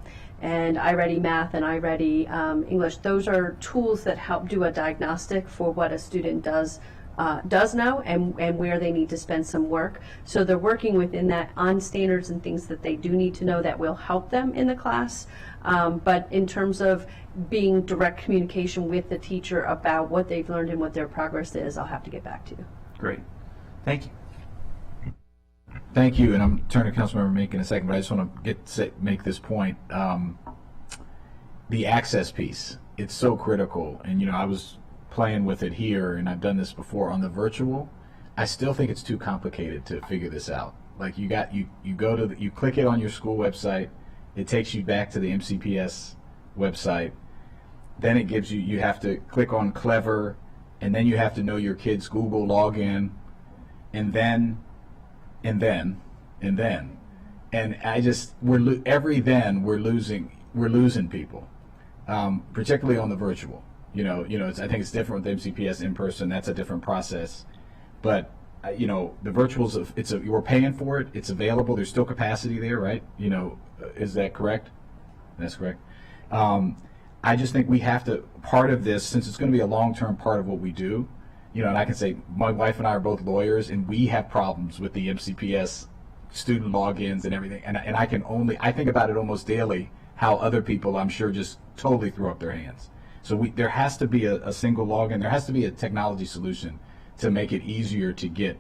and iReady Math and iReady English. Those are tools that help do a diagnostic for what a student does know and where they need to spend some work. So they're working within that on standards and things that they do need to know that will help them in the class. But in terms of being direct communication with the teacher about what they've learned and what their progress is, I'll have to get back to you. Great. Thank you. Thank you, and I'm turning to Councilmember Mink in a second, but I just want to make this point. The access piece, it's so critical, and I was playing with it here, and I've done this before on the virtual. I still think it's too complicated to figure this out. Like you go to you click it on your school website, it takes you back to the MCPS website. Then it gives you have to click on Clever, and then you have to know your kid's Google login, and then I just we're losing people, particularly on the virtual. I think it's different with MCPS in person. That's a different process, but the virtuals, we're paying for it. It's available. There's still capacity there, right? Is that correct? That's correct. I just think we have to, part of this, since it's going to be a long-term part of what we do, and I can say my wife and I are both lawyers, and we have problems with the MCPS student logins and everything, and I think about it almost daily, how other people, I'm sure, just totally throw up their hands. So there has to be a single login. There has to be a technology solution to make it easier to get.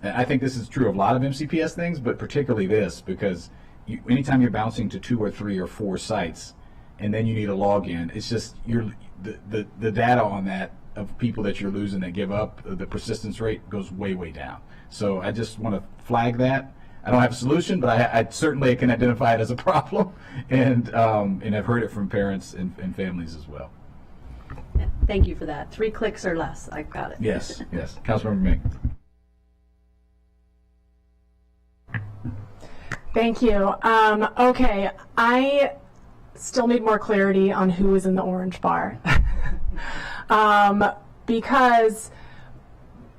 And I think this is true of a lot of MCPS things, but particularly this, because anytime you're bouncing to 2 or 3 or 4 sites, and then you need a login, it's just the data on that of people that you're losing that give up, the persistence rate goes way, way down. So I just want to flag that. I don't have a solution, but I certainly can identify it as a problem, and I've heard it from parents and families as well. Thank you for that. 3 clicks or less. I've got it. Yes. Councilmember Mink. Thank you. Okay, I still need more clarity on who is in the orange bar. Because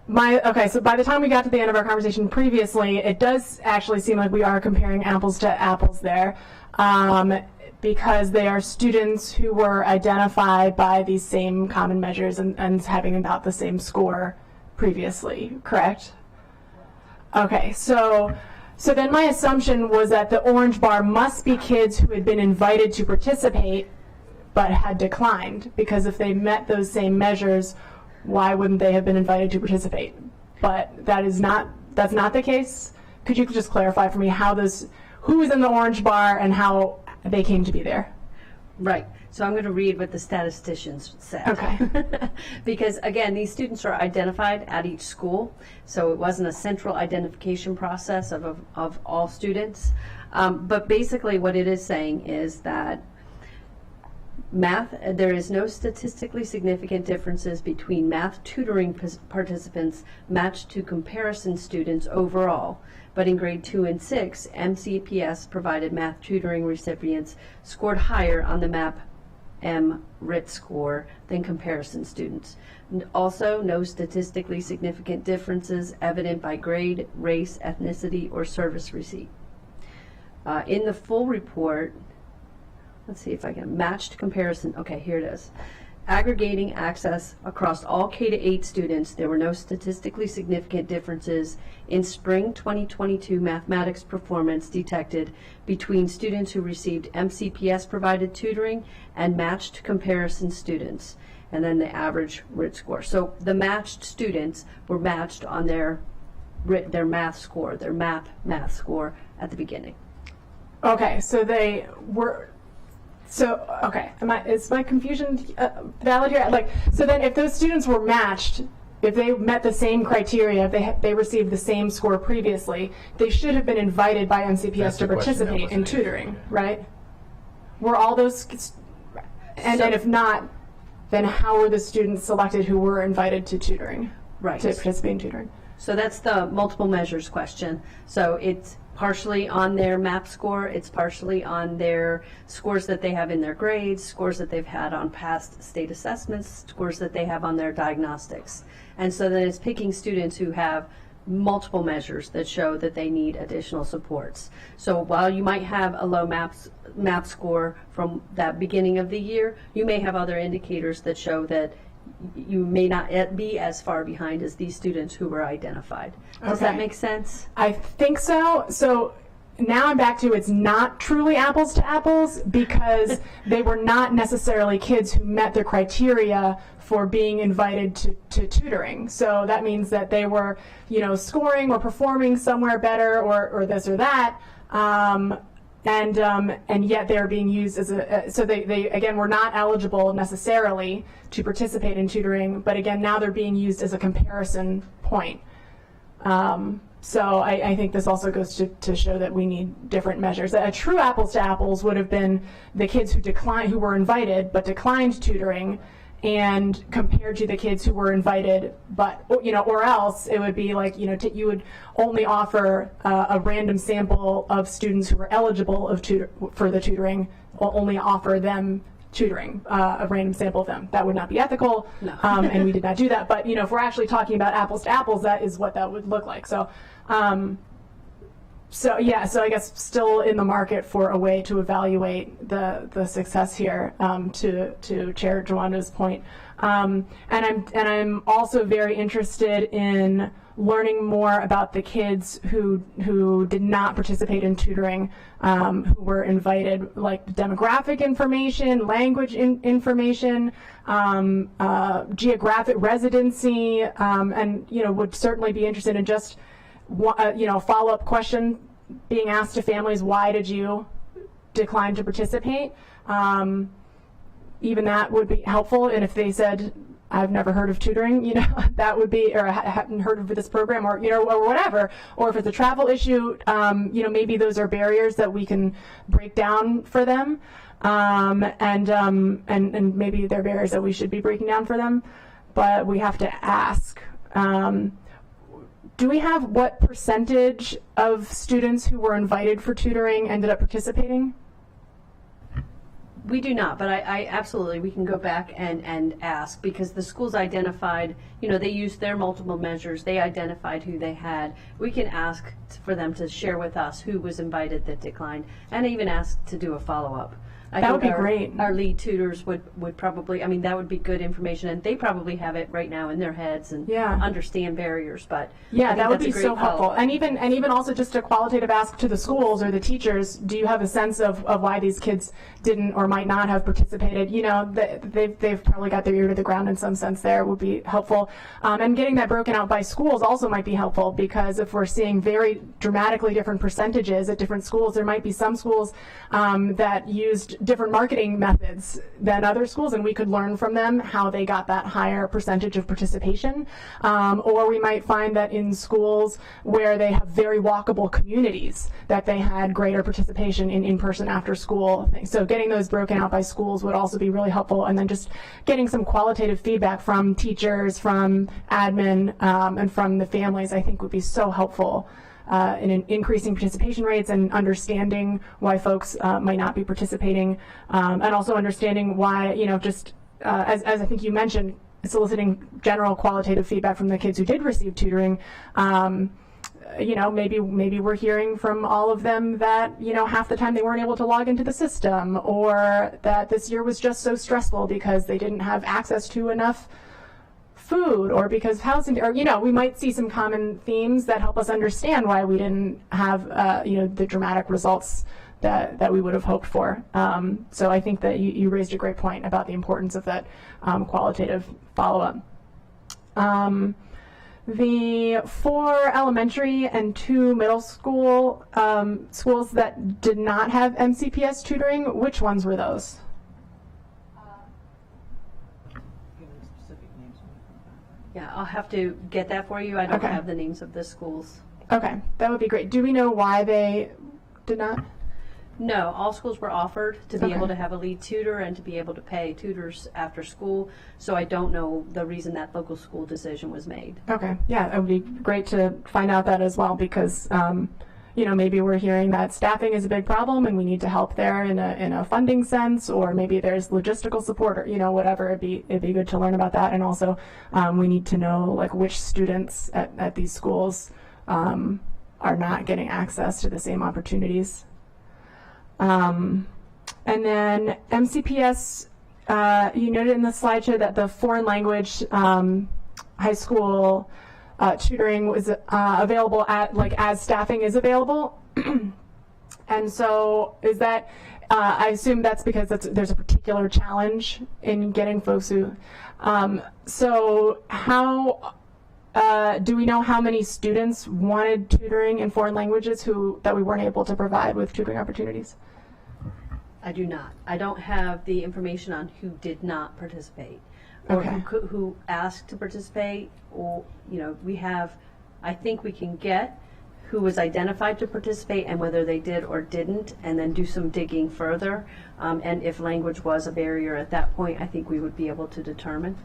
so by the time we got to the end of our conversation previously, it does actually seem like we are comparing apples to apples there, because they are students who were identified by these same common measures and having about the same score previously, correct? Okay, so then my assumption was that the orange bar must be kids who had been invited to participate but had declined, because if they met those same measures, why wouldn't they have been invited to participate? But that's not the case. Could you just clarify for me who is in the orange bar and how they came to be there? Right. So I'm going to read what the statisticians said. Okay. Because again, these students are identified at each school, so it wasn't a central identification process of all students. But basically what it is saying is that there is no statistically significant differences between math tutoring participants matched to comparison students overall. But in grade 2 and 6, MCPS provided math tutoring recipients scored higher on the MAP-M RIT score than comparison students. Also, no statistically significant differences evident by grade, race, ethnicity, or service receipt. In the full report, let's see if I can matched comparison. Okay, here it is. Aggregating access across all K-8 students, there were no statistically significant differences in spring 2022 mathematics performance detected between students who received MCPS provided tutoring and matched comparison students, and then the average RIT score. So the matched students were matched on their math score, their math score at the beginning. Okay, so they were. So, okay, is my confusion valid here? So then if those students were matched, if they met the same criteria, if they received the same score previously, they should have been invited by MCPS to participate in tutoring, right? Were all those, and if not, then how were the students selected who were invited to tutoring, Right. to participate in tutoring? So that's the multiple measures question. So it's partially on their MAP score, it's partially on their scores that they have in their grades, scores that they've had on past state assessments, scores that they have on their diagnostics. And so then it's picking students who have multiple measures that show that they need additional supports. So while you might have a low MAP score from that beginning of the year, you may have other indicators that show that you may not be as far behind as these students who were identified. Does that Okay. make sense? I think so. So now I'm back to it's not truly apples to apples because they were not necessarily kids who met the criteria for being invited to tutoring. So that means that they were, scoring or performing somewhere better or this or that. And yet they're being used as so they again were not eligible necessarily to participate in tutoring, but again now they're being used as a comparison point. So I think this also goes to show that we need different measures. A true apples to apples would have been the kids who were invited but declined tutoring, and compared to the kids who were invited but or else it would be like you would only offer a random sample of students who were eligible for the tutoring, or only offer them tutoring, a random sample of them. That would not be ethical. No. And we did not do that. But if we're actually talking about apples to apples, that is what that would look like. So so I guess still in the market for a way to evaluate the success here, to Chair Joanna's point. And I'm also very interested in learning more about the kids who did not participate in tutoring, who were invited, like demographic information, language information, geographic residency, and would certainly be interested in just follow-up question being asked to families, why did you decline to participate? Even that would be helpful. And if they said, I've never heard of tutoring, that would be, or I hadn't heard of this program, or, or whatever. Or if it's a travel issue, maybe those are barriers that we can break down for them. And maybe they're barriers that we should be breaking down for them, but we have to ask. Do we have what percentage of students who were invited for tutoring ended up participating? We do not, but I absolutely, we can go back and ask, because the schools identified, they used their multiple measures, they identified who they had. We can ask for them to share with us who was invited that declined, and even ask to do a follow-up. That would be great. Our lead tutors would probably, that would be good information, and they probably have it right now in their heads and understand barriers, but yeah, I think that would that's be a great so helpful. help. And even also just a qualitative ask to the schools or the teachers, do you have a sense of why these kids didn't or might not have participated? They've probably got their ear to the ground in some sense there, would be helpful. And getting that broken out by schools also might be helpful, because if we're seeing very dramatically different percentages at different schools, there might be some schools that used different marketing methods than other schools, and we could learn from them how they got that higher percentage of participation. Or we might find that in schools where they have very walkable communities, that they had greater participation in in-person after school things. So getting those broken out by schools would also be really helpful, and then just getting some qualitative feedback from teachers, from admin, and from the families, I think would be so helpful in increasing participation rates and understanding why folks might not be participating, and also understanding why, as I think you mentioned, soliciting general qualitative feedback from the kids who did receive tutoring. Maybe we're hearing from all of them that, half the time they weren't able to log into the system, or that this year was just so stressful because they didn't have access to enough food, or because housing, or we might see some common themes that help us understand why we didn't have the dramatic results that we would have hoped for. So I think that you raised a great point about the importance of that qualitative follow-up. The 4 elementary and 2 middle school schools that did not have MCPS tutoring, which ones were those? Yeah, I'll have to get that for you. I don't Okay. have the names of the schools. Okay, that would be great. Do we know why they did not? No, all schools were offered to be Okay. able to have a lead tutor and to be able to pay tutors after school. So I don't know the reason that local school decision was made. Okay, yeah, it would be great to find out that as well, because maybe we're hearing that staffing is a big problem and we need to help there in a funding sense, or maybe there's logistical support, or whatever. It'd be good to learn about that. And also we need to know like which students at these schools are not getting access to the same opportunities. And then MCPS, you noted in the slideshow that the foreign language high school tutoring was available as staffing is available. And so is that, I assume that's because there's a particular challenge in getting folks who, so how, do we know how many students wanted tutoring in foreign languages that we weren't able to provide with tutoring opportunities? I do not. I don't have the information on who did not participate, or Okay. who asked to participate, or, we have, I think we can get who was identified to participate and whether they did or didn't, and then do some digging further. And if language was a barrier at that point, I think we would be able to determine.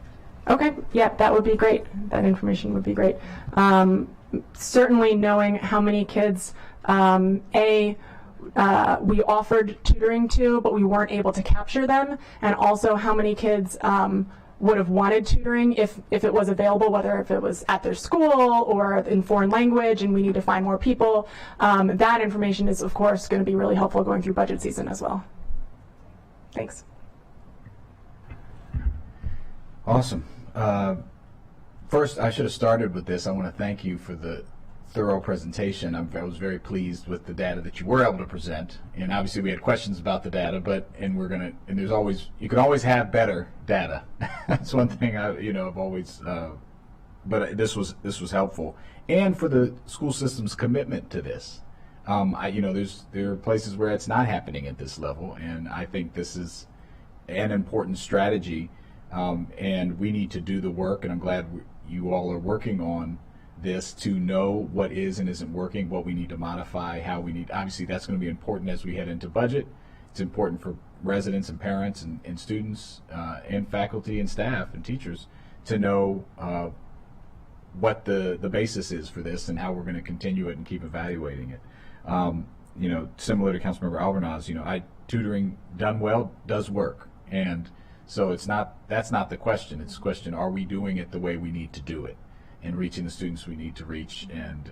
Okay, yeah, that would be great. That information would be great. Certainly knowing how many kids, we offered tutoring to, but we weren't able to capture them, and also how many kids would have wanted tutoring if it was available, whether if it was at their school or in foreign language, and we need to find more people. That information is, of course, going to be really helpful going through budget season as well. Thanks. Awesome. First, I should have started with this. I want to thank you for the thorough presentation. I was very pleased with the data that you were able to present, and obviously we had questions about the data, and there's always, you can always have better data. That's one thing I've always, but this was helpful, and for the school system's commitment to this. There are places where it's not happening at this level, and I think this is an important strategy, and we need to do the work, and I'm glad you all are working on this to know what is and isn't working, what we need to modify, obviously that's going to be important as we head into budget. It's important for residents and parents and students and faculty and staff and teachers to know what the basis is for this and how we're going to continue it and keep evaluating it. Similar to Councilmember Albornoz, tutoring done well does work, and so that's not the question. It's the question, are we doing it the way we need to do it, and reaching the students we need to reach, and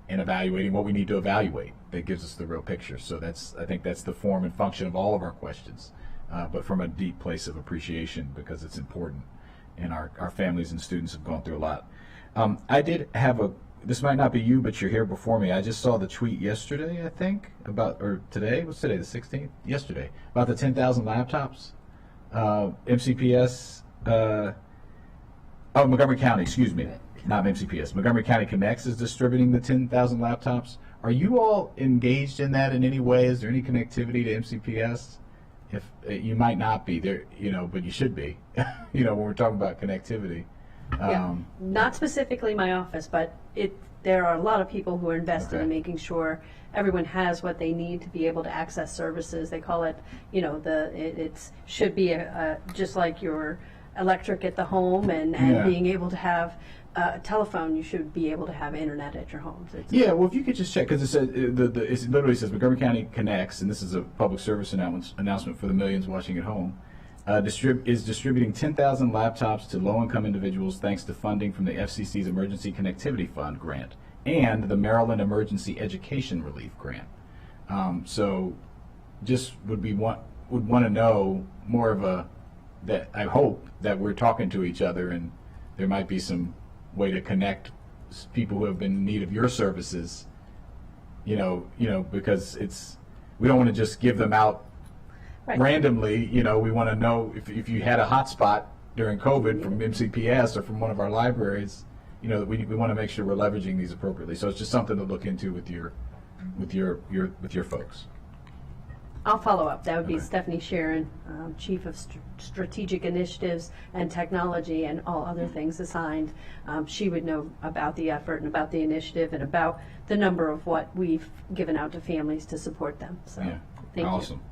evaluating what we need to evaluate that gives us the real picture. So I think that's the form and function of all of our questions, but from a deep place of appreciation, because it's important, and our families and students have gone through a lot. I did have this might not be you, but you're here before me. I just saw the tweet yesterday, I think, or today, what's today, the 16th? Yesterday, about the 10,000 laptops. MCPS, Montgomery County, excuse me, not MCPS. Montgomery County Connects is distributing the 10,000 laptops. Are you all engaged in that in any way? Is there any connectivity to MCPS? If you might not be there, but you should be. When we're talking about connectivity. Yeah, not specifically my office, but there are a lot of people who are invested in making sure everyone has what they need to be able to access services. They call it, it should be just like your electric at the home, and being able to have a telephone, you should be able to have internet at your home. So well, if you could just check, because it says it literally says Montgomery County Connects, and this is a public service announcement for the millions watching at home. Is distributing 10,000 laptops to low-income individuals thanks to funding from the FCC's Emergency Connectivity Fund grant and the Maryland Emergency Education Relief Grant. So, just would want to know more of that. I hope that we're talking to each other, and there might be some way to connect people who have been in need of your services. Because we don't want to just give them out. Right. Randomly, we want to know if you had a hotspot during COVID from MCPS or from one of our libraries, we want to make sure we're leveraging these appropriately. So it's just something to look into with your folks. I'll follow up. That would be Stephanie Sharon, Chief of Strategic Initiatives and Technology and all other things assigned. She would know about the effort and about the initiative and about the number of what we've given out to families to support them. So thank you. Awesome.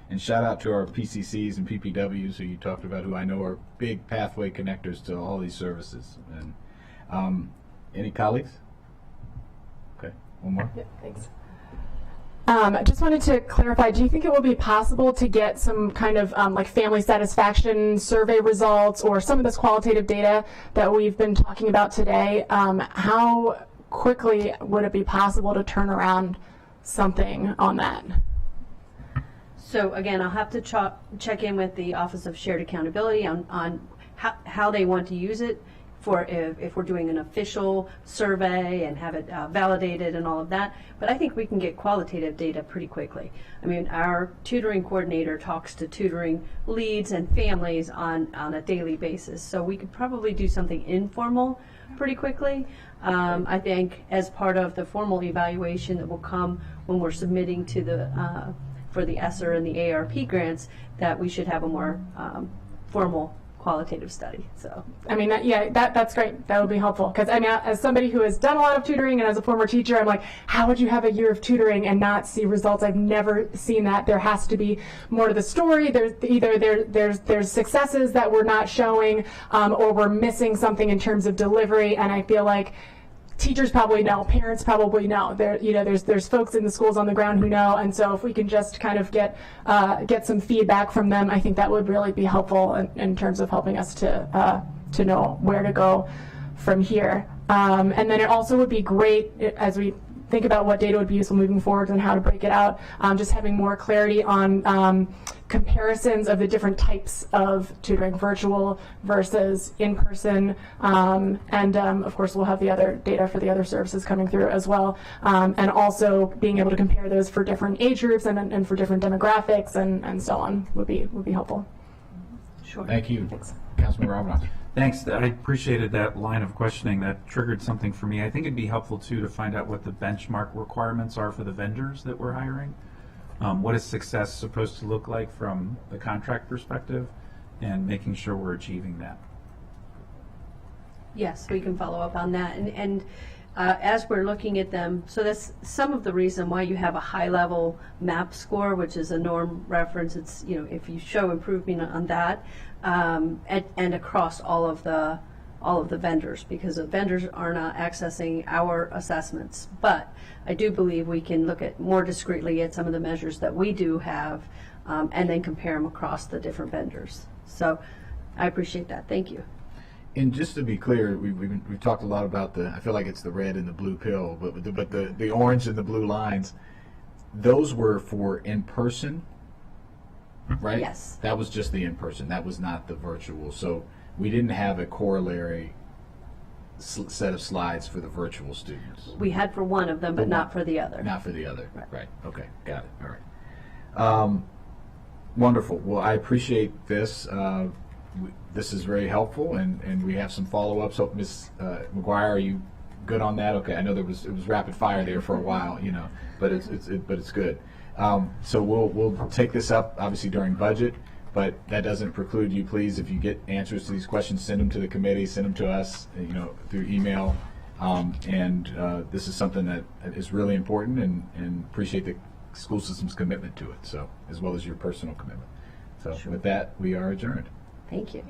And shout out to our PCCs and PPWs who you talked about, who I know are big pathway connectors to all these services. And any colleagues? Okay. One more? Yeah, thanks. Just wanted to clarify, do you think it will be possible to get some kind of like family satisfaction survey results or some of this qualitative data that we've been talking about today? How quickly would it be possible to turn around something on that? So again, I'll have to check in with the Office of Shared Accountability on how they want to use it for if we're doing an official survey and have it validated and all of that. But I think we can get qualitative data pretty quickly. I mean, our tutoring coordinator talks to tutoring leads and families on a daily basis. So we could probably do something informal pretty quickly. I think as part of the formal evaluation that will come when we're submitting to the for the ESSER and the ARP grants, that we should have a more formal qualitative study. So I mean, that's great. That would be helpful, because I mean, as somebody who has done a lot of tutoring and as a former teacher, I'm like, how would you have a year of tutoring and not see results? I've never seen that. There has to be more to the story. There's successes that we're not showing, or we're missing something in terms of delivery. And I feel like teachers probably know, parents probably know. There's folks in the schools on the ground who know, and so if we can just kind of get some feedback from them, I think that would really be helpful in terms of helping us to know where to go from here. And then it also would be great, as we think about what data would be useful moving forward and how to break it out, just having more clarity on comparisons of the different types of tutoring, virtual versus in-person, and of course we'll have the other data for the other services coming through as well, and also being able to compare those for different age groups and for different demographics and so on would be helpful. sure. Thank you. Thanks. Councilman Romanov. Thanks. I appreciated that line of questioning. That triggered something for me. I think it'd be helpful too to find out what the benchmark requirements are for the vendors that we're hiring. What is success supposed to look like from the contract perspective, and making sure we're achieving that. Yes, we can follow up on that. And as we're looking at them, so that's some of the reason why you have a high-level MAP score, which is a norm reference. It's, if you show improvement on that, and across all of the vendors, because the vendors are not accessing our assessments. But I do believe we can look at more discreetly at some of the measures that we do have, and then compare them across the different vendors. So I appreciate that. Thank you. And just to be clear, we've talked a lot about I feel like it's the red and the blue pill, but the orange and the blue lines, those were for in-person, right? Yes. That was just the in-person. That was not the virtual. So we didn't have a corollary set of slides for the virtual students. We had for one of them, but not for the other. Not for the other. Right. Right. Okay. Got it. All right. Wonderful. Well, I appreciate this. This is very helpful, and we have some follow-ups. So, Ms. McGuire, are you good on that? Okay. I know it was rapid fire there for a while, but it's good. So we'll take this up obviously during budget, but that doesn't preclude you. Please, if you get answers to these questions, send them to the committee, send them to us, through email. This is something that is really important, and appreciate the school system's commitment to it. So, as well as your personal commitment. So, with that, we are adjourned. Thank you.